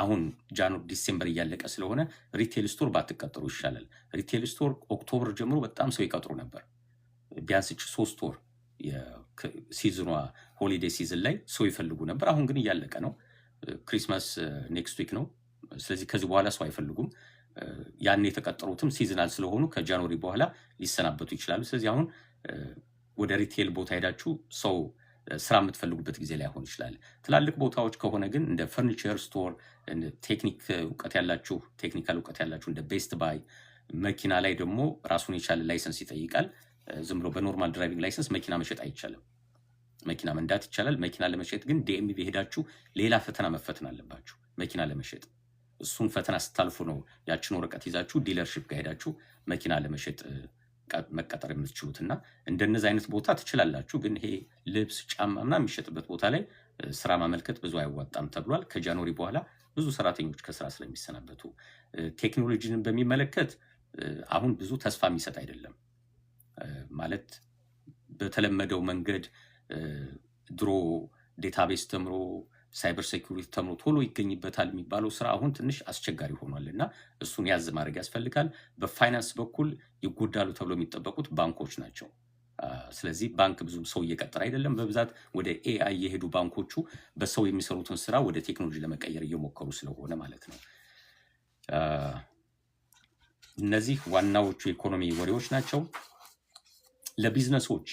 S1: አሁን ዲሴምበር እያለቀ ስለሆነ ሪቴል ስቶር ባትቀጠሩ ይሻላል። ሪቴል ስቶር ኦክቶበር ጀምሮ በጣም ሰው ይቀጥሩ ነበር። ቢያንስ 3 ወር ሲዝኗ ሆሊዴይ ሲዝን ላይ ሰው ይፈልጉ ነበር። አሁን ግን እያለቀ ነው። ክሪስማስ ኔክስት ዊክ ነው። ስለዚህ ከዚህ በኋላ ሰው አይፈልጉም። ያን የተቀጠሩትም ሲዝናል ስለሆኑ ከጃንዋሪ በኋላ ሊሰናበቱ ይችላሉ። ስለዚህ አሁን ወደ ሪቴል ቦታ ሄዳችሁ ሰው ስራ የምትፈልጉበት ጊዜ ላይሆን ይችላል። ትላልቅ ቦታዎች ከሆነ ግን እንደ ፈርኒቸር ስቶር፣ ቴክኒካል እውቀት ያላችሁ እንደ ቤስት ባይ፣ መኪና ላይ ደግሞ ራሱን የቻለ ላይሰንስ ይጠይቃል። ዝም ብሎ በኖርማል ድራይቪንግ ላይሰንስ መኪና መሸጥ አይቻልም። መኪና መንዳት ይቻላል። መኪና ለመሸጥ ግን ዲኤምቪ ሄዳችሁ ሌላ ፈተና መፈተን አለባችሁ መኪና ለመሸጥ። እሱን ፈተና ስታልፉ ነው ያችን ወረቀት ይዛችሁ ዲለርሺፕ ጋር ሄዳችሁ መኪና ለመሸጥ መቀጠር የምትችሉትና እንደነዚህ አይነት ቦታ ትችላላችሁ። ግን ይሄ ልብስ፣ ጫማ ምናምን የሚሸጥበት ቦታ ላይ ስራ ማመልከት ብዙ አይዋጣም ተብሏል። ከጃንዋሪ በኋላ ብዙ ሰራተኞች ከስራ ስለሚሰናበቱ። ቴክኖሎጂን በሚመለከት አሁን ብዙ ተስፋ የሚሰጥ አይደለም። ማለት በተለመደው መንገድ ድሮ ዴታቤስ ተምሮ ሳይበር ሴኩሪቲ ተምሮ ቶሎ ይገኝበታል የሚባለው ስራ አሁን ትንሽ አስቸጋሪ ሆኗል እና እሱን ያዝ ማድረግ ያስፈልጋል። በፋይናንስ በኩል ይጎዳሉ ተብሎ የሚጠበቁት ባንኮች ናቸው። ስለዚህ ባንክ ብዙ ሰው እየቀጠረ አይደለም። በብዛት ወደ ኤአይ የሄዱ ባንኮቹ በሰው የሚሰሩትን ስራ ወደ ቴክኖሎጂ ለመቀየር እየሞከሩ ስለሆነ ማለት ነው። እነዚህ ዋናዎቹ የኢኮኖሚ ወሬዎች ናቸው። ለቢዝነሶች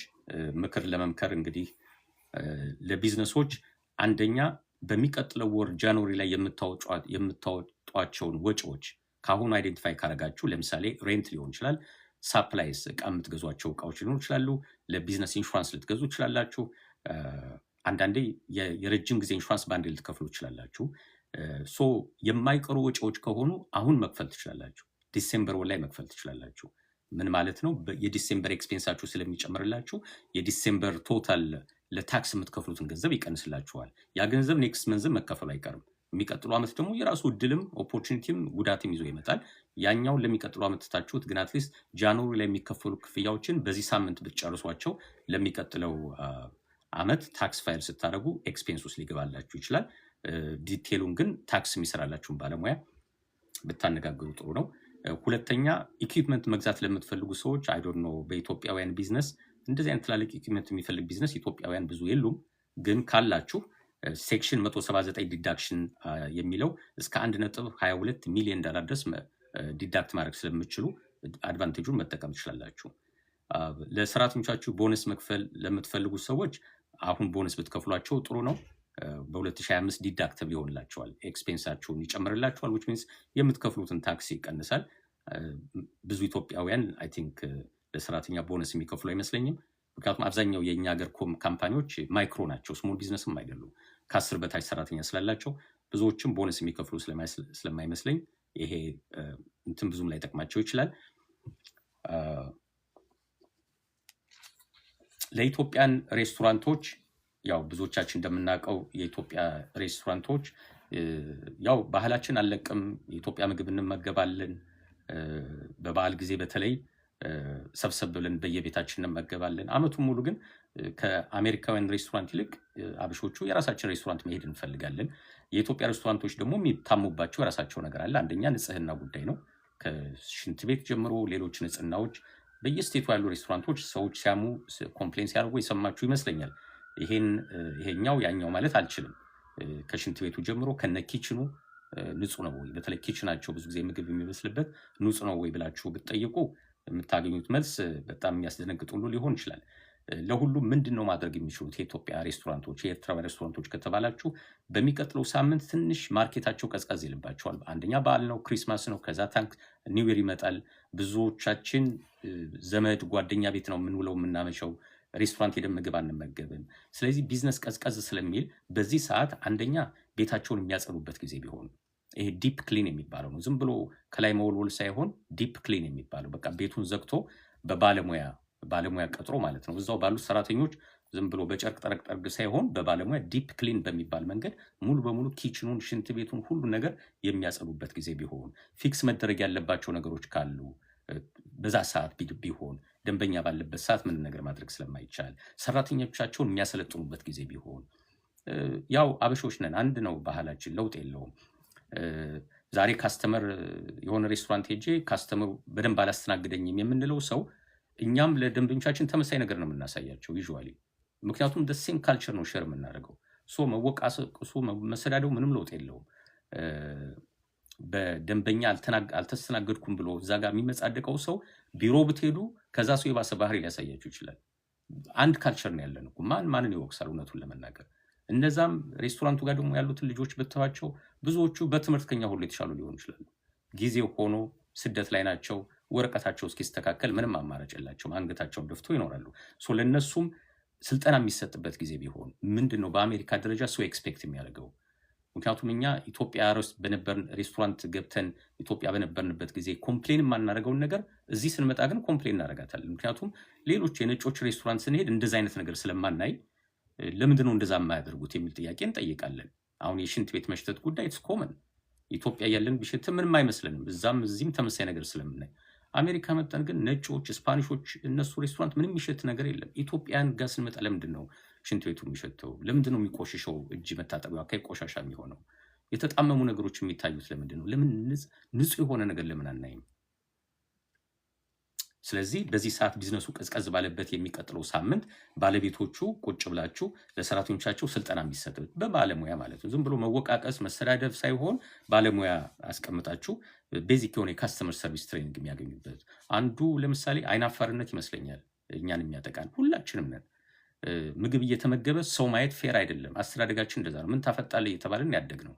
S1: ምክር ለመምከር እንግዲህ ለቢዝነሶች አንደኛ በሚቀጥለው ወር ጃንዋሪ ላይ የምታወጧቸውን ወጪዎች ከአሁኑ አይዴንቲፋይ ካረጋችሁ፣ ለምሳሌ ሬንት ሊሆን ይችላል፣ ሳፕላይስ እቃ የምትገዟቸው እቃዎች ሊሆኑ ይችላሉ። ለቢዝነስ ኢንሹራንስ ልትገዙ ይችላላችሁ። አንዳንዴ የረጅም ጊዜ ኢንሹራንስ በአንዴ ልትከፍሉ ይችላላችሁ። ሶ የማይቀሩ ወጪዎች ከሆኑ አሁን መክፈል ትችላላችሁ። ዲሴምበር ወር ላይ መክፈል ትችላላችሁ። ምን ማለት ነው? የዲሴምበር ኤክስፔንሳችሁ ስለሚጨምርላችሁ የዲሴምበር ቶታል ለታክስ የምትከፍሉትን ገንዘብ ይቀንስላችኋል። ያ ገንዘብ ኔክስት መንዝም መከፈሉ አይቀርም። የሚቀጥሉ ዓመት ደግሞ የራሱ እድልም ኦፖርቹኒቲም ጉዳትም ይዞ ይመጣል። ያኛውን ለሚቀጥሉ ዓመት ትታችሁት ግን አትሊስት ጃንዋሪ ላይ የሚከፈሉ ክፍያዎችን በዚህ ሳምንት ብትጨርሷቸው ለሚቀጥለው ዓመት ታክስ ፋይል ስታደርጉ ኤክስፔንስ ውስጥ ሊገባላችሁ ይችላል። ዲቴሉን ግን ታክስ የሚሰራላችሁን ባለሙያ ብታነጋግሩ ጥሩ ነው። ሁለተኛ ኢኩዊፕመንት መግዛት ለምትፈልጉ ሰዎች አይ ዶንት ኖ በኢትዮጵያውያን ቢዝነስ እንደዚህ አይነት ትላልቅ ኢኩዊፕመንት የሚፈልግ ቢዝነስ ኢትዮጵያውያን ብዙ የሉም። ግን ካላችሁ ሴክሽን 179 ዲዳክሽን የሚለው እስከ 1.22 ሚሊዮን ዶላር ድረስ ዲዳክት ማድረግ ስለምችሉ አድቫንቴጁን መጠቀም ትችላላችሁ። ለሰራተኞቻችሁ ቦነስ መክፈል ለምትፈልጉ ሰዎች አሁን ቦነስ ብትከፍሏቸው ጥሩ ነው። በ2025 ዲዳክተብል ይሆንላቸዋል፣ ኤክስፔንሳችሁን ይጨምርላቸዋል። ዊች ሚንስ የምትከፍሉትን ታክስ ይቀንሳል። ብዙ ኢትዮጵያውያን አይ ቲንክ ለሰራተኛ ቦነስ የሚከፍሉ አይመስለኝም። ምክንያቱም አብዛኛው የእኛ ሀገር ካምፓኒዎች ማይክሮ ናቸው፣ ስሞል ቢዝነስም አይደሉም። ከ10 በታች ሰራተኛ ስላላቸው ብዙዎችም ቦነስ የሚከፍሉ ስለማይመስለኝ ይሄ እንትን ብዙም ላይ ጠቅማቸው ይችላል። ለኢትዮጵያን ሬስቶራንቶች ያው ብዙዎቻችን እንደምናውቀው የኢትዮጵያ ሬስቶራንቶች ያው ባህላችን አልለቅም፣ የኢትዮጵያ ምግብ እንመገባለን። በበዓል ጊዜ በተለይ ሰብሰብ ብለን በየቤታችን እንመገባለን። አመቱን ሙሉ ግን ከአሜሪካውያን ሬስቶራንት ይልቅ አብሾቹ የራሳችን ሬስቶራንት መሄድ እንፈልጋለን። የኢትዮጵያ ሬስቶራንቶች ደግሞ የሚታሙባቸው የራሳቸው ነገር አለ። አንደኛ ንጽህና ጉዳይ ነው። ከሽንት ቤት ጀምሮ ሌሎች ንጽህናዎች በየስቴቱ ያሉ ሬስቶራንቶች ሰዎች ሲያሙ ኮምፕሌን ሲያደርጉ የሰማችሁ ይመስለኛል። ይሄኛው ያኛው ማለት አልችልም። ከሽንት ቤቱ ጀምሮ ከነ ኪችኑ ንጹህ ነው ወይ፣ በተለይ ኪችናቸው ብዙ ጊዜ ምግብ የሚበስልበት ንጹህ ነው ወይ ብላችሁ ብትጠይቁ የምታገኙት መልስ በጣም የሚያስደነግጥ ሁሉ ሊሆን ይችላል። ለሁሉም ምንድን ነው ማድረግ የሚችሉት የኢትዮጵያ ሬስቶራንቶች፣ የኤርትራ ሬስቶራንቶች ከተባላችሁ በሚቀጥለው ሳምንት ትንሽ ማርኬታቸው ቀዝቀዝ ይልባቸዋል። አንደኛ በዓል ነው፣ ክሪስማስ ነው፣ ከዛ ታንክ ኒው ይር ይመጣል። ብዙዎቻችን ዘመድ ጓደኛ ቤት ነው የምንውለው የምናመሸው፣ ሬስቶራንት ሄደን ምግብ አንመገብም። ስለዚህ ቢዝነስ ቀዝቀዝ ስለሚል በዚህ ሰዓት አንደኛ ቤታቸውን የሚያጸዱበት ጊዜ ቢሆን፣ ይሄ ዲፕ ክሊን የሚባለው ነው። ዝም ብሎ ከላይ መወልወል ሳይሆን ዲፕ ክሊን የሚባለው በቃ ቤቱን ዘግቶ ባለሙያ ቀጥሮ ማለት ነው። እዛው ባሉት ሰራተኞች ዝም ብሎ በጨርቅ ጠረቅ ጠርግ ሳይሆን በባለሙያ ዲፕ ክሊን በሚባል መንገድ ሙሉ በሙሉ ኪችኑን፣ ሽንት ቤቱን፣ ሁሉ ነገር የሚያጸዱበት ጊዜ ቢሆን፣ ፊክስ መደረግ ያለባቸው ነገሮች ካሉ በዛ ሰዓት ቢሆን፣ ደንበኛ ባለበት ሰዓት ምን ነገር ማድረግ ስለማይቻል ሰራተኞቻቸውን የሚያሰለጥኑበት ጊዜ ቢሆን። ያው አበሾች ነን፣ አንድ ነው ባህላችን፣ ለውጥ የለውም። ዛሬ ካስተመር የሆነ ሬስቶራንት ሄጄ ካስተመሩ በደንብ አላስተናግደኝም የምንለው ሰው እኛም ለደንበኞቻችን ተመሳይ ነገር ነው የምናሳያቸው ዩዥዋሊ። ምክንያቱም ደሴም ካልቸር ነው ሼር የምናደርገው። መወቃቀሱ መሰዳደው ምንም ለውጥ የለውም። በደንበኛ አልተስተናገድኩም ብሎ እዛ ጋር የሚመጻደቀው ሰው ቢሮ ብትሄዱ ከዛ ሰው የባሰ ባህሪ ሊያሳያችሁ ይችላል። አንድ ካልቸር ነው ያለን እኮ። ማንን ይወቅሳል? እውነቱን ለመናገር እነዛም ሬስቶራንቱ ጋር ደግሞ ያሉትን ልጆች ብትዋቸው ብዙዎቹ በትምህርት ከኛ ሁሉ የተሻሉ ሊሆኑ ይችላሉ። ጊዜው ሆኖ ስደት ላይ ናቸው። ወረቀታቸው እስኪስተካከል ምንም አማራጭ የላቸውም። አንገታቸውን ደፍቶ ይኖራሉ። ለእነሱም ስልጠና የሚሰጥበት ጊዜ ቢሆን ምንድን ነው በአሜሪካ ደረጃ ሰው ኤክስፔክት የሚያደርገው? ምክንያቱም እኛ ኢትዮጵያ በነበርን ሬስቶራንት ገብተን ኢትዮጵያ በነበርንበት ጊዜ ኮምፕሌን የማናደርገውን ነገር እዚህ ስንመጣ ግን ኮምፕሌን እናደርጋታለን። ምክንያቱም ሌሎች የነጮች ሬስቶራንት ስንሄድ እንደዚ አይነት ነገር ስለማናይ ለምንድን ነው እንደዛ የማያደርጉት የሚል ጥያቄ እንጠይቃለን። አሁን የሽንት ቤት መሽተት ጉዳይ ኢትስ ኮመን። ኢትዮጵያ ያለን ቢሸት ምንም አይመስለንም። እዛም እዚህም ተመሳሳይ ነገር ስለምናይ አሜሪካ መጣን ግን ነጮች፣ ስፓኒሾች እነሱ ሬስቶራንት ምንም የሚሸት ነገር የለም። ኢትዮጵያን ጋር ስንመጣ ለምንድን ነው ሽንት ቤቱ የሚሸተው? ለምንድን ነው የሚቆሽሸው? እጅ መታጠቢያ አካባቢ ቆሻሻ የሚሆነው? የተጣመሙ ነገሮች የሚታዩት ለምንድን ነው? ለምን ንጹህ የሆነ ነገር ለምን አናይም? ስለዚህ በዚህ ሰዓት ቢዝነሱ ቀዝቀዝ ባለበት የሚቀጥለው ሳምንት ባለቤቶቹ ቁጭ ብላችሁ ለሰራተኞቻቸው ስልጠና የሚሰጥበት በባለሙያ ማለት ነው። ዝም ብሎ መወቃቀስ መሰዳደብ ሳይሆን ባለሙያ አስቀምጣችሁ ቤዚክ የሆነ የካስተመር ሰርቪስ ትሬኒንግ የሚያገኙበት። አንዱ ለምሳሌ አይናፋርነት ይመስለኛል እኛን የሚያጠቃን ሁላችንም ነን። ምግብ እየተመገበ ሰው ማየት ፌር አይደለም። አስተዳደጋችን እንደዛ ነው። ምን ታፈጣለህ እየተባለን ያደግ ነው።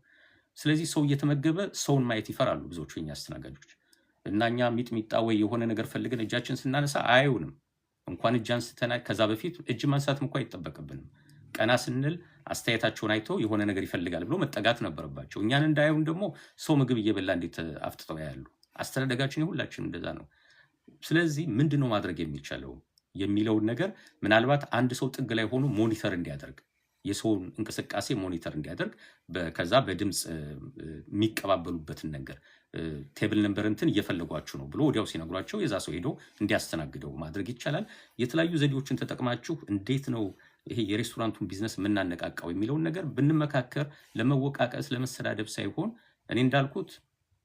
S1: ስለዚህ ሰው እየተመገበ ሰውን ማየት ይፈራሉ ብዙዎቹ የኛ አስተናጋጆች። እናኛ ሚጥሚጣ ወይ የሆነ ነገር ፈልገን እጃችን ስናነሳ አያዩንም። እንኳን እጅ አንስተና ከዛ በፊት እጅ ማንሳትም እንኳን አይጠበቅብንም። ቀና ስንል አስተያየታቸውን አይተው የሆነ ነገር ይፈልጋል ብሎ መጠጋት ነበረባቸው። እኛን እንዳያዩን ደግሞ ሰው ምግብ እየበላ እንዴት አፍጥጠው ያያሉ? አስተዳደጋችን የሁላችን እንደዛ ነው። ስለዚህ ምንድነው ማድረግ የሚቻለው የሚለውን ነገር ምናልባት አንድ ሰው ጥግ ላይ ሆኖ ሞኒተር እንዲያደርግ የሰውን እንቅስቃሴ ሞኒተር እንዲያደርግ ከዛ በድምፅ የሚቀባበሉበትን ነገር ቴብል ነምበር እንትን እየፈለጓችሁ ነው ብሎ ወዲያው ሲነግሯቸው የዛ ሰው ሄዶ እንዲያስተናግደው ማድረግ ይቻላል። የተለያዩ ዘዴዎችን ተጠቅማችሁ እንዴት ነው ይሄ የሬስቶራንቱን ቢዝነስ የምናነቃቃው የሚለውን ነገር ብንመካከር ለመወቃቀስ ለመሰዳደብ ሳይሆን እኔ እንዳልኩት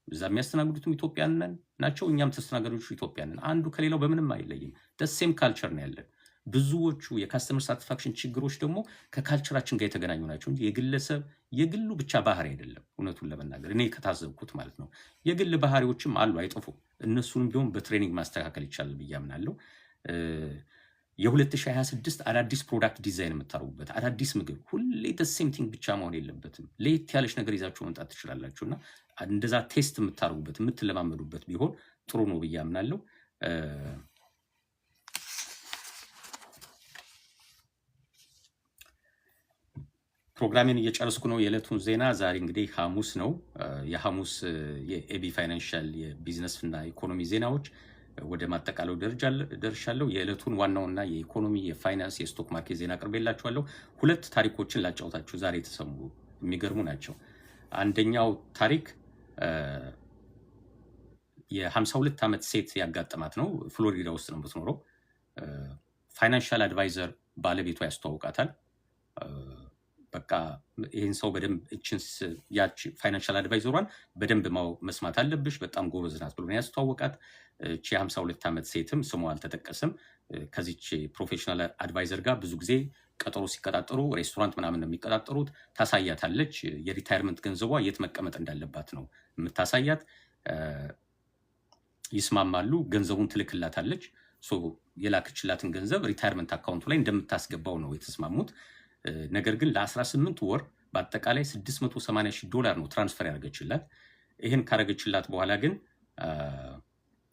S1: እዛ የሚያስተናግዱትም ኢትዮጵያን ናቸው፣ እኛም ተስተናጋጆቹ ኢትዮጵያን ነን። አንዱ ከሌላው በምንም አይለይም። ደሴም ካልቸር ነው ያለን። ብዙዎቹ የካስተመር ሳቲስፋክሽን ችግሮች ደግሞ ከካልቸራችን ጋር የተገናኙ ናቸው እንጂ የግለሰብ የግሉ ብቻ ባህሪ አይደለም። እውነቱን ለመናገር እኔ ከታዘብኩት ማለት ነው። የግል ባህሪዎችም አሉ፣ አይጠፉም። እነሱንም ቢሆን በትሬኒንግ ማስተካከል ይቻላል ብዬ አምናለሁ። የ2026 አዳዲስ ፕሮዳክት ዲዛይን የምታደርጉበት አዳዲስ ምግብ ሁሌ ሴም ቲንግ ብቻ መሆን የለበትም። ለየት ያለች ነገር ይዛችሁ መምጣት ትችላላችሁና እንደዛ ቴስት የምታደርጉበት የምትለማመዱበት ቢሆን ጥሩ ነው ብዬ አምናለሁ። ፕሮግራሜን እየጨረስኩ ነው። የዕለቱን ዜና ዛሬ እንግዲህ ሐሙስ ነው። የሐሙስ የኤቢ ፋይናንሻል የቢዝነስ እና ኢኮኖሚ ዜናዎች ወደ ማጠቃለው ደርሻለሁ። የዕለቱን ዋናውና የኢኮኖሚ የፋይናንስ የስቶክ ማርኬት ዜና አቅርቤላችኋለሁ። ሁለት ታሪኮችን ላጫውታችሁ ዛሬ የተሰሙ የሚገርሙ ናቸው። አንደኛው ታሪክ የ52 ዓመት ሴት ያጋጠማት ነው። ፍሎሪዳ ውስጥ ነው የምትኖረው። ፋይናንሻል አድቫይዘር ባለቤቷ ያስተዋውቃታል። በቃ ይህን ሰው በደንብ እችን ያች ፋይናንሻል አድቫይዘሯን በደንብ መስማት አለብሽ፣ በጣም ጎበዝ ናት ብሎ ያስተዋወቃት። እቺ 52 ዓመት ሴትም ስሟ አልተጠቀሰም። ከዚች ፕሮፌሽናል አድቫይዘር ጋር ብዙ ጊዜ ቀጠሮ ሲቀጣጠሩ ሬስቶራንት ምናምን ነው የሚቀጣጠሩት። ታሳያታለች። የሪታይርመንት ገንዘቧ የት መቀመጥ እንዳለባት ነው የምታሳያት። ይስማማሉ። ገንዘቡን ትልክላታለች። የላክችላትን ገንዘብ ሪታይርመንት አካውንቱ ላይ እንደምታስገባው ነው የተስማሙት። ነገር ግን ለ18 ወር በአጠቃላይ $680,000 ነው ትራንስፈር ያደረገችላት። ይህን ካረገችላት በኋላ ግን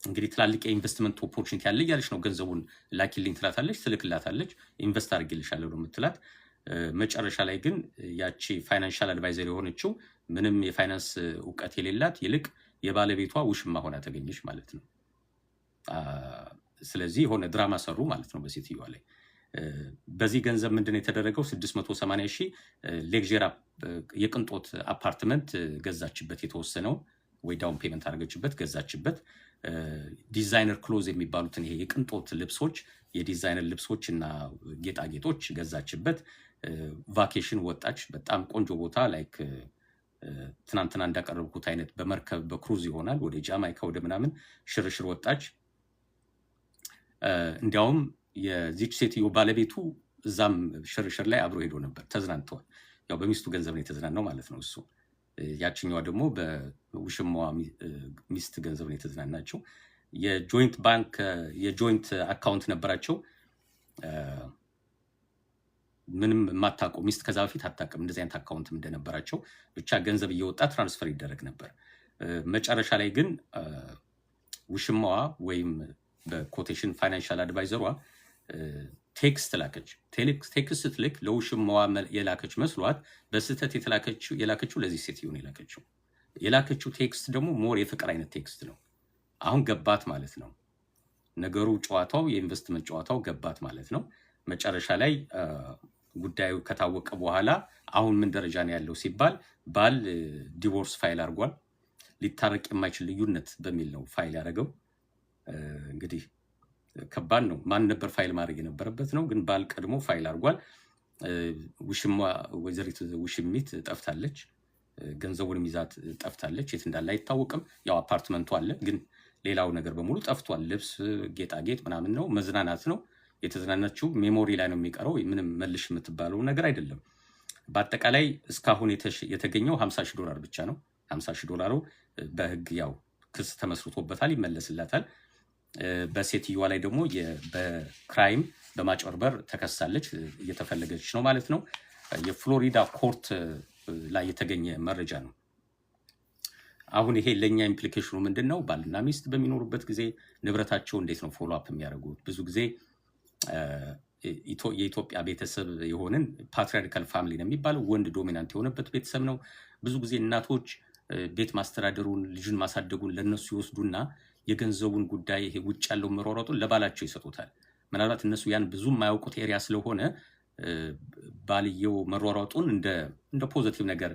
S1: እንግዲህ ትላልቅ የኢንቨስትመንት ኦፖርቹኒቲ ያለ እያለች ነው ገንዘቡን ላኪልኝ ትላታለች፣ ትልክላታለች። ኢንቨስት አድርጌልሻለሁ ነው የምትላት። መጨረሻ ላይ ግን ያቺ ፋይናንሻል አድቫይዘር የሆነችው ምንም የፋይናንስ እውቀት የሌላት ይልቅ የባለቤቷ ውሽማ ሆና ተገኘች ማለት ነው። ስለዚህ የሆነ ድራማ ሰሩ ማለት ነው በሴትዮዋ ላይ። በዚህ ገንዘብ ምንድን ነው የተደረገው? 680,000 ሌክዠሪ የቅንጦት አፓርትመንት ገዛችበት። የተወሰነው ወይ ዳውን ፔመንት አድርገችበት ገዛችበት። ዲዛይነር ክሎዝ የሚባሉትን ይሄ የቅንጦት ልብሶች፣ የዲዛይነር ልብሶች እና ጌጣጌጦች ገዛችበት። ቫኬሽን ወጣች። በጣም ቆንጆ ቦታ ላይክ ትናንትና እንዳቀረብኩት አይነት በመርከብ በክሩዝ ይሆናል ወደ ጃማይካ ወደ ምናምን ሽርሽር ወጣች። እንዲያውም የዚች ሴትዮ ባለቤቱ እዛም ሽርሽር ላይ አብሮ ሄዶ ነበር። ተዝናንተዋል። ያው በሚስቱ ገንዘብ ነው የተዝናናው ማለት ነው እሱ። ያችኛዋ ደግሞ በውሽማዋ ሚስት ገንዘብ ነው የተዝናናቸው። የጆይንት ባንክ የጆይንት አካውንት ነበራቸው። ምንም የማታውቀው ሚስት ከዛ በፊት አታውቅም እንደዚህ አይነት አካውንትም እንደነበራቸው። ብቻ ገንዘብ እየወጣ ትራንስፈር ይደረግ ነበር። መጨረሻ ላይ ግን ውሽማዋ ወይም በኮቴሽን ፋይናንሻል አድቫይዘሯ ቴክስት ላከች። ቴክስት ስትልክ ለውሽማዋ የላከች መስሏት በስህተት የላከችው ለዚህ ሴትዮ ነው የላከችው ቴክስት ደግሞ ሞር የፍቅር አይነት ቴክስት ነው። አሁን ገባት ማለት ነው ነገሩ። ጨዋታው የኢንቨስትመንት ጨዋታው ገባት ማለት ነው። መጨረሻ ላይ ጉዳዩ ከታወቀ በኋላ አሁን ምን ደረጃ ነው ያለው ሲባል ባል ዲቮርስ ፋይል አድርጓል። ሊታረቅ የማይችል ልዩነት በሚል ነው ፋይል ያደረገው። እንግዲህ ከባድ ነው። ማን ነበር ፋይል ማድረግ የነበረበት ነው፣ ግን ባል ቀድሞ ፋይል አድርጓል። ወይዘሪት ውሽሚት ጠፍታለች። ገንዘቡንም ይዛት ጠፍታለች። የት እንዳለ አይታወቅም። ያው አፓርትመንቱ አለ፣ ግን ሌላው ነገር በሙሉ ጠፍቷል። ልብስ፣ ጌጣጌጥ ምናምን ነው። መዝናናት ነው የተዝናናችው። ሜሞሪ ላይ ነው የሚቀረው። ምንም መልሽ የምትባለው ነገር አይደለም። በአጠቃላይ እስካሁን የተገኘው $50,000 ብቻ ነው። $50,000 በህግ ያው ክስ ተመስርቶበታል፣ ይመለስላታል። በሴትዮዋ ላይ ደግሞ በክራይም በማጭበርበር ተከሳለች፣ እየተፈለገች ነው ማለት ነው። የፍሎሪዳ ኮርት ላይ የተገኘ መረጃ ነው። አሁን ይሄ ለኛ ኢምፕሊኬሽኑ ምንድነው? ባልና ሚስት በሚኖሩበት ጊዜ ንብረታቸው እንዴት ነው ፎሎ አፕ የሚያደርጉት? ብዙ ጊዜ የኢትዮጵያ ቤተሰብ የሆንን ፓትሪያርካል ፋሚሊ ነው የሚባለው፣ ወንድ ዶሚናንት የሆነበት ቤተሰብ ነው። ብዙ ጊዜ እናቶች ቤት ማስተዳደሩን ልጅን ማሳደጉን ለነሱ ይወስዱና የገንዘቡን ጉዳይ ይሄ ውጭ ያለው መሯሯጡን ለባላቸው ይሰጡታል። ምናልባት እነሱ ያን ብዙ የማያውቁት ኤሪያ ስለሆነ ባልየው መሯሯጡን እንደ ፖዚቲቭ ነገር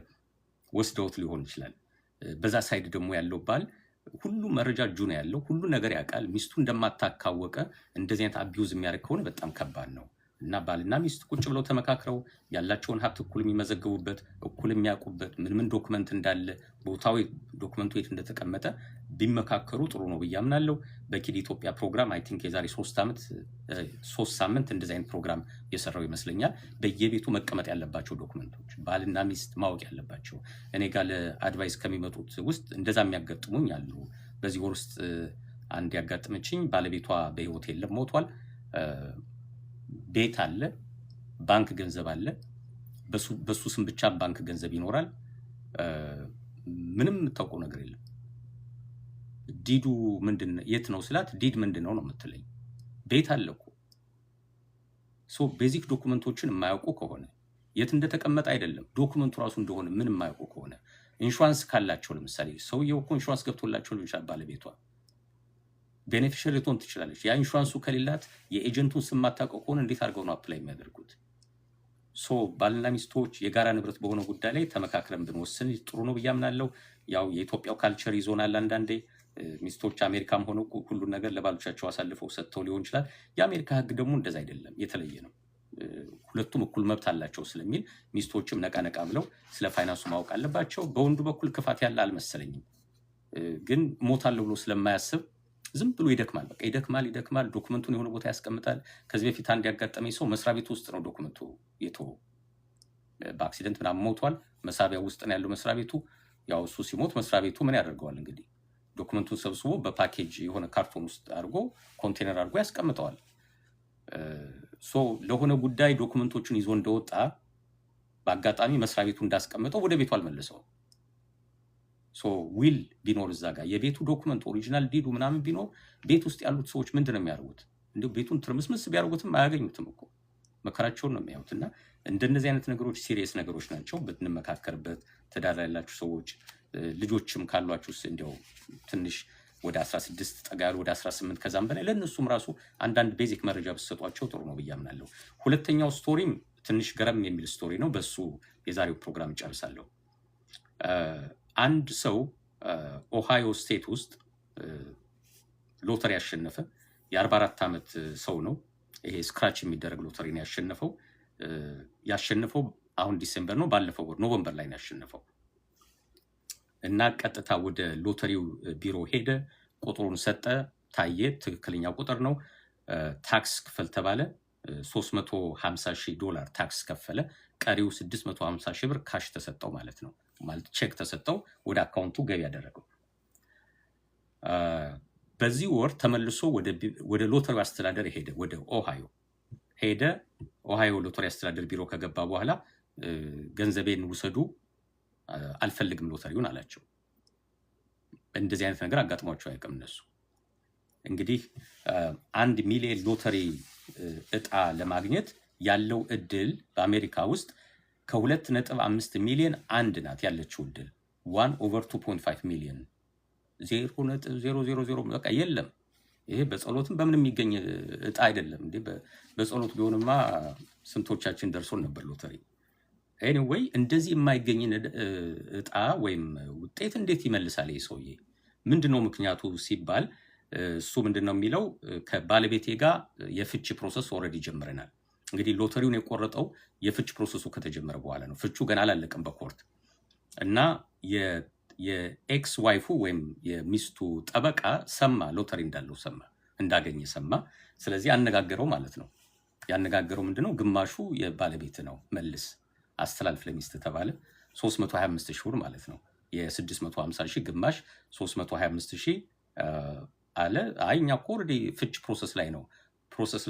S1: ወስደውት ሊሆን ይችላል። በዛ ሳይድ ደግሞ ያለው ባል ሁሉ መረጃ እጁ ነው ያለው፣ ሁሉ ነገር ያውቃል። ሚስቱ እንደማታካወቀ እንደዚህ አይነት አቢዩዝ የሚያደርግ ከሆነ በጣም ከባድ ነው። እና ባልና ሚስት ቁጭ ብለው ተመካክረው ያላቸውን ሀብት እኩል የሚመዘገቡበት እኩል የሚያውቁበት ምን ዶክመንት እንዳለ ቦታው ዶክመንቱ የት እንደተቀመጠ ቢመካከሩ ጥሩ ነው ብዬ አምናለሁ። በኪድ ኢትዮጵያ ፕሮግራም አይ ቲንክ የዛሬ 3 ሳምንት እንደዚህ አይነት ፕሮግራም የሰራው ይመስለኛል። በየቤቱ መቀመጥ ያለባቸው ዶክመንቶች ባልና ሚስት ማወቅ ያለባቸው። እኔ ጋር ለአድቫይስ ከሚመጡት ውስጥ እንደዛ የሚያጋጥሙኝ አሉ። በዚህ ወር ውስጥ አንድ ያጋጥመችኝ ባለቤቷ በህይወት የለም ሞቷል። ቤት አለ፣ ባንክ ገንዘብ አለ። በሱ ስም ብቻ ባንክ ገንዘብ ይኖራል። ምንም የምታውቀው ነገር የለም። ዲዱ ምንድነው የት ነው ስላት ዲድ ምንድነው ነው የምትለኝ። ቤት አለ እኮ። ሶ ቤዚክ ዶክመንቶችን የማያውቁ ከሆነ የት እንደተቀመጠ አይደለም ዶክመንቱ ራሱ እንደሆነ ምን የማያውቁ ከሆነ ኢንሹራንስ ካላቸው ለምሳሌ ሰውየው እኮ ኢንሹራንስ ገብቶላቸው ሊሆን ይችላል ባለቤቷ ቤኔፊሻሪ ልትሆን ትችላለች። ያ ኢንሹራንሱ ከሌላት የኤጀንቱን ስም ማታውቀው ከሆነ እንዴት አድርገው ነው አፕላይ የሚያደርጉት? ሶ ባልና ሚስቶች የጋራ ንብረት በሆነ ጉዳይ ላይ ተመካክረን ብንወስን ጥሩ ነው ብዬ አምናለሁ። ያው የኢትዮጵያው ካልቸር ይዞናል። አንዳንዴ ሚስቶች አሜሪካም ሆነው ሁሉን ነገር ለባሎቻቸው አሳልፈው ሰጥተው ሊሆን ይችላል። የአሜሪካ ሕግ ደግሞ እንደዛ አይደለም፣ የተለየ ነው። ሁለቱም እኩል መብት አላቸው ስለሚል ሚስቶችም ነቃ ነቃ ብለው ስለ ፋይናንሱ ማወቅ አለባቸው። በወንዱ በኩል ክፋት ያለ አልመሰለኝም፣ ግን ሞታለሁ ብሎ ስለማያስብ ዝም ብሎ ይደክማል። በቃ ይደክማል። ዶክመንቱን የሆነ ቦታ ያስቀምጣል። ከዚህ በፊት አንድ ያጋጠመኝ ሰው መስሪያ ቤቱ ውስጥ ነው ዶክመንቱ የተወው። በአክሲደንት ምናምን ሞቷል። መሳቢያ ውስጥ ነው ያለው መስሪያ ቤቱ። ያው እሱ ሲሞት መስሪያ ቤቱ ምን ያደርገዋል እንግዲህ ዶክመንቱን ሰብስቦ በፓኬጅ የሆነ ካርቶን ውስጥ አድርጎ ኮንቴነር አድርጎ ያስቀምጠዋል። ሶ ለሆነ ጉዳይ ዶክመንቶቹን ይዞ እንደወጣ በአጋጣሚ መስሪያ ቤቱ እንዳስቀምጠው ወደ ቤቱ አልመለሰውም። ሶ ዊል ቢኖር እዛ ጋር የቤቱ ዶክመንት ኦሪጂናል ዲዱ ምናምን ቢኖር ቤት ውስጥ ያሉት ሰዎች ምንድን ነው የሚያደርጉት? እንዲሁ ቤቱን ትርምስምስ ቢያደርጉትም አያገኙትም እኮ መከራቸውን ነው የሚያዩት። እና እንደነዚህ አይነት ነገሮች ሲሪየስ ነገሮች ናቸው። ብንመካከርበት ትዳር ያላችሁ ሰዎች ልጆችም ካሏችሁ እንዲያው ትንሽ ወደ 16 ጠጋ ያሉ ወደ 18 ከዛም በላይ ለእነሱም ራሱ አንዳንድ ቤዚክ መረጃ ብትሰጧቸው ጥሩ ነው ብዬ አምናለሁ። ሁለተኛው ስቶሪም ትንሽ ገረም የሚል ስቶሪ ነው። በሱ የዛሬው ፕሮግራም እጨርሳለሁ። አንድ ሰው ኦሃዮ ስቴት ውስጥ ሎተሪ ያሸነፈ የ44 ዓመት ሰው ነው። ይሄ ስክራች የሚደረግ ሎተሪ ነው ያሸነፈው አሁን ዲሴምበር ነው፣ ባለፈው ወር ኖቨምበር ላይ ነው ያሸነፈው። እና ቀጥታ ወደ ሎተሪው ቢሮ ሄደ፣ ቁጥሩን ሰጠ፣ ታየ፣ ትክክለኛ ቁጥር ነው። ታክስ ክፈል ተባለ። $350,000 ታክስ ከፈለ። ቀሪው $650,000 ካሽ ተሰጠው ማለት ነው። ማለት ቼክ ተሰጠው፣ ወደ አካውንቱ ገቢ ያደረገው። በዚህ ወር ተመልሶ ወደ ሎተሪ አስተዳደር ሄደ፣ ወደ ኦሃዮ ሄደ። ኦሃዮ ሎተሪ አስተዳደር ቢሮ ከገባ በኋላ ገንዘቤን ውሰዱ፣ አልፈልግም ሎተሪውን አላቸው። እንደዚህ አይነት ነገር አጋጥሟቸው አያውቅም እነሱ። እንግዲህ 1 ሚሊዮን ሎተሪ እጣ ለማግኘት ያለው እድል በአሜሪካ ውስጥ ከ2.5 ሚሊዮን አንድ ናት ያለችው እድል 1/2.5 ሚሊዮን 0.000 በቃ የለም። ይሄ በጸሎትም በምንም የሚገኝ እጣ አይደለም እንዴ። በጸሎት ቢሆንማ ስንቶቻችን ደርሶን ነበር ሎተሪ። ኤኒዌይ እንደዚህ የማይገኝ እጣ ወይም ውጤት እንዴት ይመልሳል ይሄ ሰውዬ? ምንድነው ምክንያቱ ሲባል እሱ ምንድነው የሚለው ከባለቤቴ ጋር የፍቺ ፕሮሰስ ኦልሬዲ ጀምረናል። እንግዲህ ሎተሪውን የቆረጠው የፍች ፕሮሰሱ ከተጀመረ በኋላ ነው። ፍቹ ገና አላለቀም በኮርት እና የኤክስ ዋይፉ ወይም የሚስቱ ጠበቃ ሰማ፣ ሎተሪ እንዳለው ሰማ፣ እንዳገኘ ሰማ። ስለዚህ አነጋገረው ማለት ነው። ያነጋገረው ምንድነው ግማሹ የባለቤት ነው መልስ አስተላልፍ ለሚስት ተባለ። 325,000 ማለት ነው። የ650,000 ግማሽ 325,000 አለ። አይ እኛ እኮ ኦልሬዲ ፍች ፕሮሰስ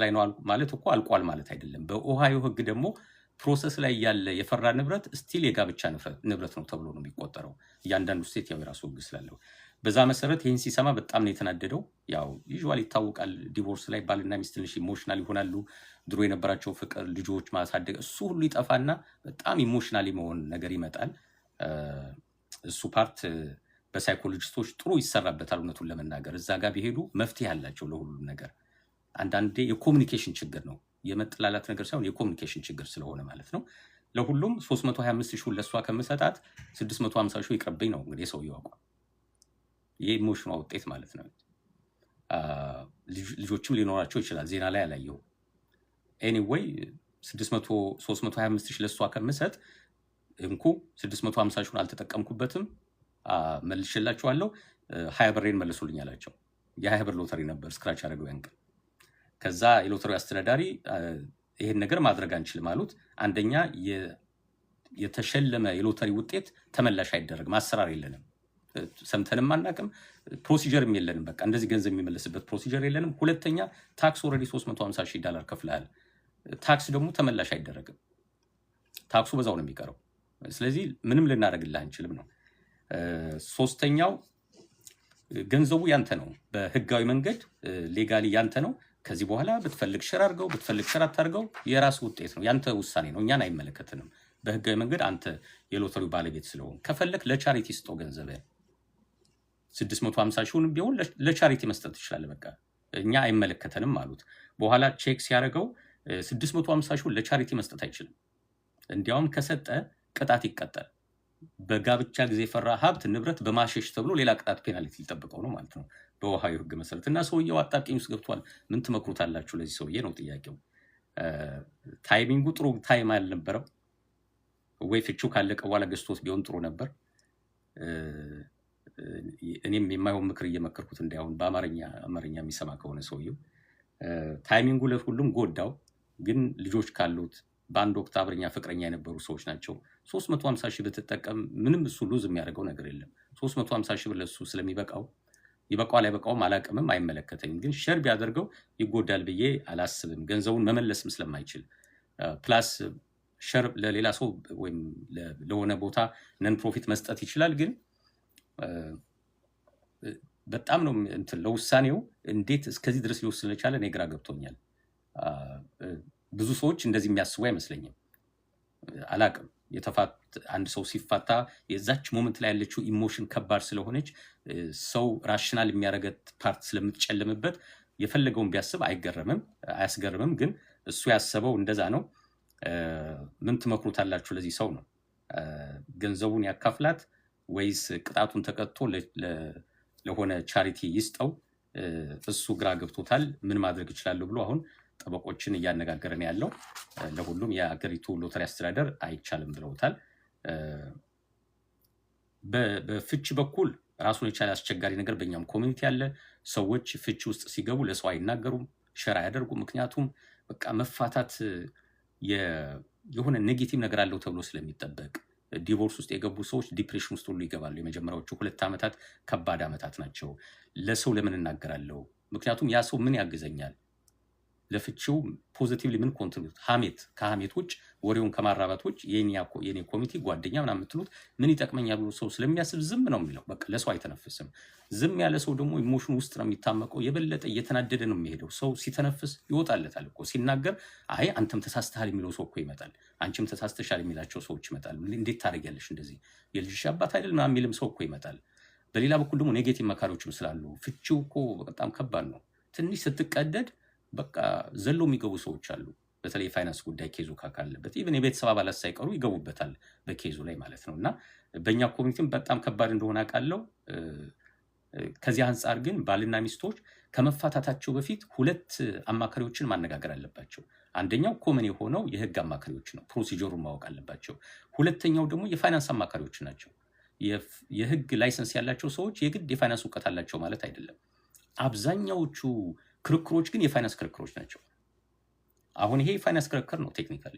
S1: ላይ ነው ማለት እኮ አልቋል ማለት አይደለም። በኦሃዮ ሕግ ደግሞ ፕሮሰስ ላይ ያለ የፈራ ንብረት ስቲል የጋብቻ ንብረት ነው ተብሎ ነው የሚቆጠረው። እያንዳንዱ ስቴት ያው የራሱ ህግ ስላለው በዛ መሰረት ይህን ሲሰማ በጣም ነው የተናደደው። ያው ዩዥዋሊ ይታወቃል ዲቮርስ ላይ ባልና ሚስት ትንሽ ኢሞሽናል ይሆናሉ። ድሮ የነበራቸው ፍቅር፣ ልጆች ማሳደግ እሱ ሁሉ ይጠፋና በጣም ኢሞሽናሊ መሆን ነገር ይመጣል። እሱ ፓርት በሳይኮሎጂስቶች ጥሩ ይሰራበታል። እውነቱን ለመናገር እዛ ጋር ቢሄዱ መፍትሄ አላቸው ለሁሉም ነገር። አንዳንዴ የኮሚኒኬሽን ችግር ነው የመጠላላት ነገር ሳይሆን የኮሚኒኬሽን ችግር ስለሆነ ማለት ነው። ለሁሉም 325,000 ለሷ ከምሰጣት 650,000 ይቅርብኝ ነው እንግዲህ ሰውየው አቋም። የኢሞሽኗ ውጤት ማለት ነው። ልጆችም ሊኖራቸው ይችላል። ዜና ላይ አላየው። ኤኒዌይ 325,000 ለሷ ከምሰጥ እንኩ 650,000 አልተጠቀምኩበትም፣ መልሼላችኋለሁ፣ 20 ብሬን መልሱልኝ አላቸው። የ20 ብር ሎተሪ ነበር ስክራች ያደረገው ያን ቀን። ከዛ የሎተሪ አስተዳዳሪ ይሄን ነገር ማድረግ አንችልም አሉት። አንደኛ የተሸለመ የሎተሪ ውጤት ተመላሽ አይደረግም፣ አሰራር የለንም፣ ሰምተንም አናውቅም፣ ፕሮሲጀርም የለንም። በቃ እንደዚህ ገንዘብ የሚመለስበት ፕሮሲጀር የለንም። ሁለተኛ ታክስ ኦልሬዲ $350,000 ከፍለሃል፣ ታክስ ደግሞ ተመላሽ አይደረግም፣ ታክሱ በዛው ነው የሚቀረው። ስለዚህ ምንም ልናደርግልህ አንችልም ነው። ሶስተኛው ገንዘቡ ያንተ ነው፣ በህጋዊ መንገድ ሌጋሊ ያንተ ነው። ከዚህ በኋላ ብትፈልግ ሸር አድርገው ብትፈልግ ሸር አታርገው፣ የራስ ውጤት ነው፣ ያንተ ውሳኔ ነው፣ እኛን አይመለከትንም። በህጋዊ መንገድ አንተ የሎተሪው ባለቤት ስለሆን ከፈለክ ለቻሪቲ ስጠው ገንዘብህን። 650,000 ቢሆን ለቻሪቲ መስጠት ትችላለህ። በቃ እኛ አይመለከተንም አሉት። በኋላ ቼክ ሲያደርገው 650,000 ለቻሪቲ መስጠት አይችልም። እንዲያውም ከሰጠ ቅጣት ይቀጣል። በጋብቻ ጊዜ የፈራ ሀብት ንብረት በማሸሽ ተብሎ ሌላ ቅጣት ፔናልቲ ሊጠብቀው ነው ማለት ነው በኦሃዮ ህግ መሰረት። እና ሰውየው አጣብቂኝ ውስጥ ገብቷል። ምን ትመክሩታላችሁ ለዚህ ሰውዬ ነው ጥያቄው። ታይሚንጉ ጥሩ ታይም አልነበረም ወይ? ፍቺው ካለቀ በኋላ ገዝቶት ቢሆን ጥሩ ነበር። እኔም የማይሆን ምክር እየመከርኩት እንዳይሆን በአማርኛ የሚሰማ ከሆነ ሰውየው ታይሚንጉ ለሁሉም ጎዳው። ግን ልጆች ካሉት በአንድ ወቅት አብረኛ ፍቅረኛ የነበሩ ሰዎች ናቸው። 350,000 ብትጠቀም ምንም እሱ ሉዝ የሚያደርገው ነገር የለም። 350,000 ለሱ ስለሚበቃው ይበቃዋል አይበቃውም አላቅምም፣ አይመለከተኝም። ግን ሸር ቢያደርገው ይጎዳል ብዬ አላስብም፣ ገንዘቡን መመለስም ስለማይችል። ፕላስ ሸር ለሌላ ሰው ወይም ለሆነ ቦታ ነን ፕሮፊት መስጠት ይችላል። ግን በጣም ነው ለውሳኔው እንዴት እስከዚህ ድረስ ሊወስን ለቻለ እኔ ግራ ገብቶኛል። ብዙ ሰዎች እንደዚህ የሚያስቡ አይመስለኝም። አላቅም። አንድ ሰው ሲፋታ የዛች ሞመንት ላይ ያለችው ኢሞሽን ከባድ ስለሆነች ሰው ራሽናል የሚያደርገት ፓርት ስለምትጨልምበት የፈለገውን ቢያስብ አያስገርምም። ግን እሱ ያሰበው እንደዛ ነው። ምን ትመክሩታላችሁ ለዚህ ሰው ነው? ገንዘቡን ያካፍላት ወይስ ቅጣቱን ተቀጥቶ ለሆነ ቻሪቲ ይስጠው? እሱ ግራ ገብቶታል። ምን ማድረግ ይችላል ብሎ አሁን ጠበቆችን እያነጋገረ ነው ያለው። ለሁሉም የአገሪቱ ሎተሪ አስተዳደር አይቻልም ብለውታል። በፍቺ በኩል ራሱን የቻለ አስቸጋሪ ነገር በእኛም ኮሚኒቲ ያለ ሰዎች ፍቺ ውስጥ ሲገቡ ለሰው አይናገሩም፣ ሸር አያደርጉም። ምክንያቱም በቃ መፋታት የሆነ ኔጌቲቭ ነገር አለው ተብሎ ስለሚጠበቅ ዲቮርስ ውስጥ የገቡ ሰዎች ዲፕሬሽን ውስጥ ሁሉ ይገባሉ። የመጀመሪያዎቹ 2 ዓመታት ከባድ ዓመታት ናቸው። ለሰው ለምን እናገራለሁ? ምክንያቱም ያ ሰው ምን ያግዘኛል? ለፍቺው ፖዚቲቭሊ ምን ኮንትሪቢዩት ከሐሜት ውጭ ወሬውን ከማራባት ውጭ የኔ ኮሚቴ ጓደኛ ምናምን የምትሉት ምን ይጠቅመኛል ብሎ ሰው ስለሚያስብ ዝም ነው የሚለው። በቃ ለሰው አይተነፍስም። ዝም ያለ ሰው ደግሞ ኢሞሽን ውስጥ ነው የሚታመቀው። የበለጠ እየተናደደ ነው የሚሄደው። ሰው ሲተነፍስ ይወጣለታል እኮ። ሲናገር አይ አንተም ተሳስተሃል የሚለው ሰው እኮ ይመጣል። አንቺም ተሳስተሻል የሚላቸው ሰዎች ይመጣሉ። እንዴት ታደርጊያለሽ እንደዚህ የልጅሽ አባት አይደል ምናምን የሚልም ሰው እኮ ይመጣል። በሌላ በኩል ደግሞ ኔጌቲቭ መካሪዎችም ስላሉ ፍቺው እኮ በጣም ከባድ ነው። ትንሽ ስትቀደድ በቃ ዘሎ የሚገቡ ሰዎች አሉ። በተለይ የፋይናንስ ጉዳይ ኬዙ ካለበት ኢቭን የቤተሰብ አባላት ሳይቀሩ ይገቡበታል በኬዙ ላይ ማለት ነው። እና በእኛ ኮሚኒቲም በጣም ከባድ እንደሆነ አውቃለሁ። ከዚህ አንጻር ግን ባልና ሚስቶች ከመፋታታቸው በፊት 2 አማካሪዎችን ማነጋገር አለባቸው። አንደኛው ኮመን የሆነው የህግ አማካሪዎች ነው፣ ፕሮሲጀሩን ማወቅ አለባቸው። ሁለተኛው ደግሞ የፋይናንስ አማካሪዎች ናቸው። የህግ ላይሰንስ ያላቸው ሰዎች የግድ የፋይናንስ እውቀት አላቸው ማለት አይደለም። አብዛኛዎቹ ክርክሮች ግን የፋይናንስ ክርክሮች ናቸው። አሁን ይሄ የፋይናንስ ክርክር ነው። ቴክኒካሊ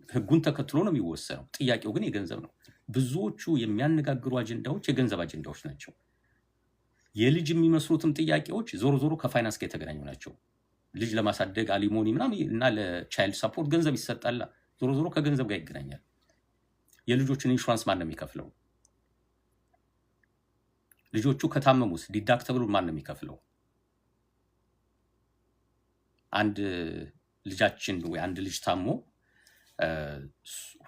S1: ህጉን ተከትሎ ነው የሚወሰነው። ጥያቄው ግን የገንዘብ ነው። ብዙዎቹ የሚያነጋግሩ አጀንዳዎች የገንዘብ አጀንዳዎች ናቸው። የልጅ የሚመስሉትም ጥያቄዎች ዞሮ ዞሮ ከፋይናንስ ጋር የተገናኙ ናቸው። ልጅ ለማሳደግ አሊሞኒ ምናምን እና ለቻይልድ ሰፖርት ገንዘብ ይሰጣል። ዞሮ ዞሮ ከገንዘብ ጋር ይገናኛል። የልጆችን ኢንሹራንስ ማን ነው የሚከፍለው? ልጆቹ ከታመሙስ ዲዳክተብሉ ማን ነው የሚከፍለው? አንድ ልጃችን ወይ አንድ ልጅ ታሞ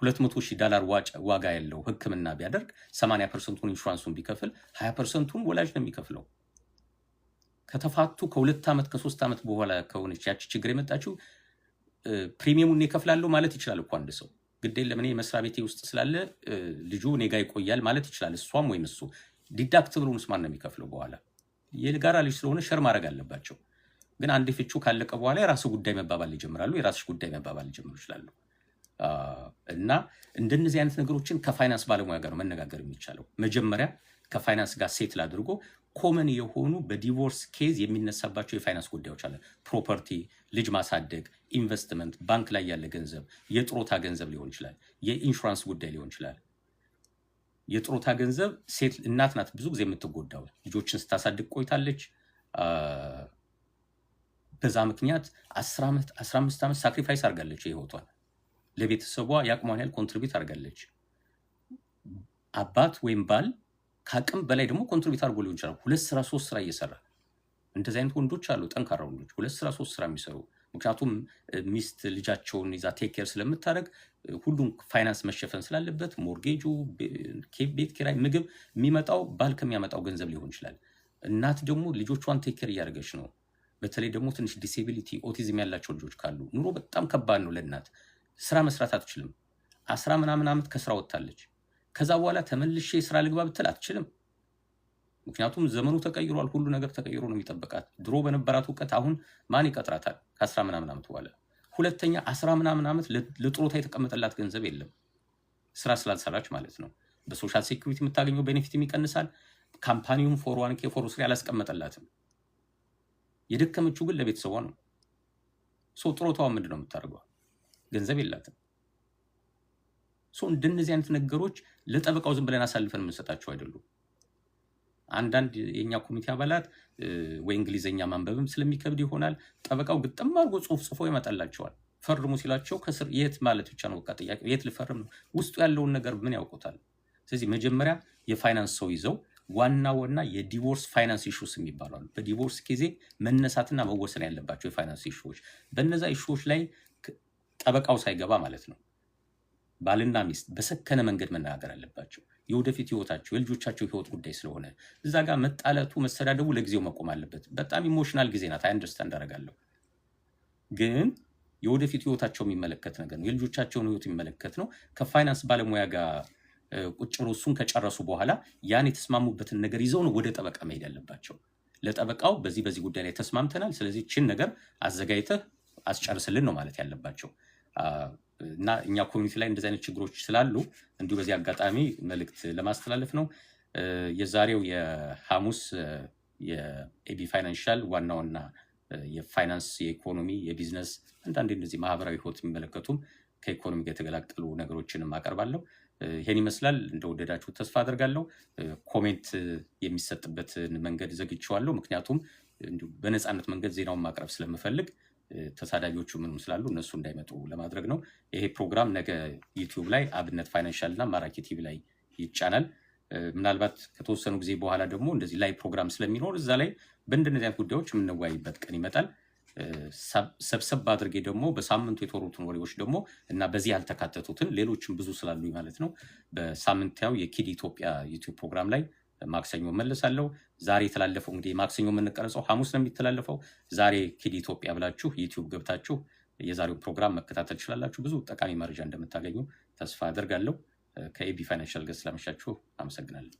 S1: $200,000 ዋጋ ያለው ሕክምና ቢያደርግ 80% ኢንሹራንሱን ቢከፍል 20%ን ወላጅ ነው የሚከፍለው። ከተፋቱ ከ2 ዓመት ከ3 ዓመት በኋላ ከሆነች ያቺ ችግር የመጣችው ፕሪሚየሙን ይከፍላለሁ ማለት ይችላል እኮ አንድ ሰው። ግድ የለም እኔ መስሪያ ቤቴ ውስጥ ስላለ ልጁ እኔ ጋር ይቆያል ማለት ይችላል፣ እሷም ወይም እሱ። ዲዳክትብሉንስ ማን ነው የሚከፍለው? በኋላ የጋራ ልጅ ስለሆነ ሸር ማድረግ አለባቸው። ግን አንድ ፍቹ ካለቀ በኋላ የራሱ ጉዳይ መባባል ይጀምራሉ፣ የራስሽ ጉዳይ መባባል ሊጀምሩ ይችላሉ። እና እንደነዚህ አይነት ነገሮችን ከፋይናንስ ባለሙያ ጋር መነጋገር የሚቻለው መጀመሪያ ከፋይናንስ ጋር ሴትል አድርጎ ኮመን የሆኑ በዲቮርስ ኬዝ የሚነሳባቸው የፋይናንስ ጉዳዮች አለ። ፕሮፐርቲ፣ ልጅ ማሳደግ፣ ኢንቨስትመንት፣ ባንክ ላይ ያለ ገንዘብ፣ የጥሮታ ገንዘብ ሊሆን ይችላል፣ የኢንሹራንስ ጉዳይ ሊሆን ይችላል። የጥሮታ ገንዘብ ሴት እናት ናት ብዙ ጊዜ የምትጎዳው። ልጆችን ስታሳድግ ቆይታለች። በዛ ምክንያት 10 ዓመት 15 ዓመት ሳክሪፋይስ አድርጋለች። ህይወቷን ለቤተሰቧ የአቅሟን ያህል ኮንትሪቢዩት አድርጋለች። አባት ወይም ባል ከአቅም በላይ ደግሞ ኮንትሪቢዩት አድርጎ ሊሆን ይችላል። 2 ስራ 3 ስራ እየሰራ እንደዚህ አይነት ወንዶች አሉ፣ ጠንካራ ወንዶች 2 ስራ 3 ስራ የሚሰሩ። ምክንያቱም ሚስት ልጃቸውን ይዛ ቴክ ኬር ስለምታደርግ ሁሉም ፋይናንስ መሸፈን ስላለበት ሞርጌጁ፣ ቤት ኪራይ፣ ምግብ የሚመጣው ባል ከሚያመጣው ገንዘብ ሊሆን ይችላል። እናት ደግሞ ልጆቿን ቴክ ኬር እያደረገች ነው። በተለይ ደግሞ ትንሽ ዲሴቢሊቲ ኦቲዝም ያላቸው ልጆች ካሉ ኑሮ በጣም ከባድ ነው ለእናት። ስራ መስራት አትችልም። 10 ምናምን ዓመት ከስራ ወጥታለች። ከዛ በኋላ ተመልሼ ስራ ልግባ ብትል አትችልም። ምክንያቱም ዘመኑ ተቀይሯል፣ ሁሉ ነገር ተቀይሮ ነው የሚጠበቃት። ድሮ በነበራት እውቀት አሁን ማን ይቀጥራታል? ከ10 ምናምን ዓመት በኋላ። ሁለተኛ 10 ምናምን ዓመት ለጥሮታ የተቀመጠላት ገንዘብ የለም፣ ስራ ስላልሰራች ማለት ነው። በሶሻል ሴኩሪቲ የምታገኘው ቤኔፊትም ይቀንሳል። ካምፓኒውም 401k 403 አላስቀመጠላትም። የደከመችው ግን ለቤተሰቧ ነው። ጥሮታዋ ምንድን ነው የምታደርገው? ገንዘብ የላትም። እንደነዚህ አይነት ነገሮች ለጠበቃው ዝም ብለን አሳልፈን የምንሰጣቸው አይደሉም። አንዳንድ የኛ ኮሚቴ አባላት ወይ እንግሊዘኛ ማንበብም ስለሚከብድ ይሆናል ጠበቃው ግጥም አድርጎ ጽሁፍ ጽፎ ይመጣላቸዋል። ፈርሙ ሲላቸው ከስር የት ማለት ብቻ ነው በቃ ጥያቄ፣ የት ልፈርም ነው። ውስጡ ያለውን ነገር ምን ያውቁታል? ስለዚህ መጀመሪያ የፋይናንስ ሰው ይዘው ዋና የዲቮርስ ፋይናንስ ኢሹስ የሚባሉ አሉ። በዲቮርስ ጊዜ መነሳትና መወሰን ያለባቸው የፋይናንስ ኢሹዎች፣ በነዛ ኢሹዎች ላይ ጠበቃው ሳይገባ ማለት ነው ባልና ሚስት በሰከነ መንገድ መነጋገር አለባቸው። የወደፊት ህይወታቸው የልጆቻቸው ህይወት ጉዳይ ስለሆነ እዛ ጋር መጣለቱ መሰዳደቡ ለጊዜው መቆም አለበት። በጣም ኢሞሽናል ጊዜ ናት፣ አንደርስታንድ አደርጋለሁ። ግን የወደፊት ህይወታቸው የሚመለከት ነገር ነው፣ የልጆቻቸውን ህይወት የሚመለከት ነው። ከፋይናንስ ባለሙያ ጋር ቁጭ ብሎ እሱን ከጨረሱ በኋላ ያን የተስማሙበትን ነገር ይዘው ነው ወደ ጠበቃ መሄድ ያለባቸው። ለጠበቃው በዚህ ጉዳይ ላይ ተስማምተናል፣ ስለዚህ ችን ነገር አዘጋጅተህ አስጨርስልን ነው ማለት ያለባቸው። እና እኛ ኮሚኒቲ ላይ እንደዚህ አይነት ችግሮች ስላሉ እንዲሁ በዚህ አጋጣሚ መልእክት ለማስተላለፍ ነው። የዛሬው የሐሙስ የኤቢ ፋይናንሻል ዋና የፋይናንስ የኢኮኖሚ የቢዝነስ አንዳንድ እንደዚህ ማህበራዊ ህይወት የሚመለከቱም ከኢኮኖሚ ጋር የተገላቀሉ ነገሮችንም አቀርባለሁ። ይሄን ይመስላል። እንደወደዳችሁ ተስፋ አደርጋለሁ። ኮሜንት የሚሰጥበትን መንገድ ዘግቼዋለሁ፣ ምክንያቱም እንዲሁ በነፃነት መንገድ ዜናውን ማቅረብ ስለምፈልግ ተሳዳቢዎቹ ምንም ስላሉ እነሱ እንዳይመጡ ለማድረግ ነው። ይሄ ፕሮግራም ነገ ዩቲዩብ ላይ አብነት ፋይናንሻል እና ማራኪ ቲቪ ላይ ይጫናል። ምናልባት ከተወሰኑ ጊዜ በኋላ ደግሞ እንደዚህ ላይ ፕሮግራም ስለሚኖር እዛ ላይ በእንደነዚህ አይነት ጉዳዮች የምንወያይበት ቀን ይመጣል። ሰብሰብ አድርጌ ደግሞ በሳምንቱ የተወሩትን ወሬዎች ደግሞ እና በዚህ ያልተካተቱትን ሌሎችም ብዙ ስላሉ ማለት ነው በሳምንታዊ የኪድ ኢትዮጵያ ዩቲዩብ ፕሮግራም ላይ ማክሰኞ መለሳለሁ። ዛሬ የተላለፈው እንግዲህ ማክሰኞ የምንቀረጸው ሐሙስ ነው የሚተላለፈው። ዛሬ ኪድ ኢትዮጵያ ብላችሁ ዩቲዩብ ገብታችሁ የዛሬው ፕሮግራም መከታተል ትችላላችሁ። ብዙ ጠቃሚ መረጃ እንደምታገኙ ተስፋ አደርጋለሁ። ከኤቢ ፋይናንሻል ጋር ስላመሻችሁ አመሰግናለሁ።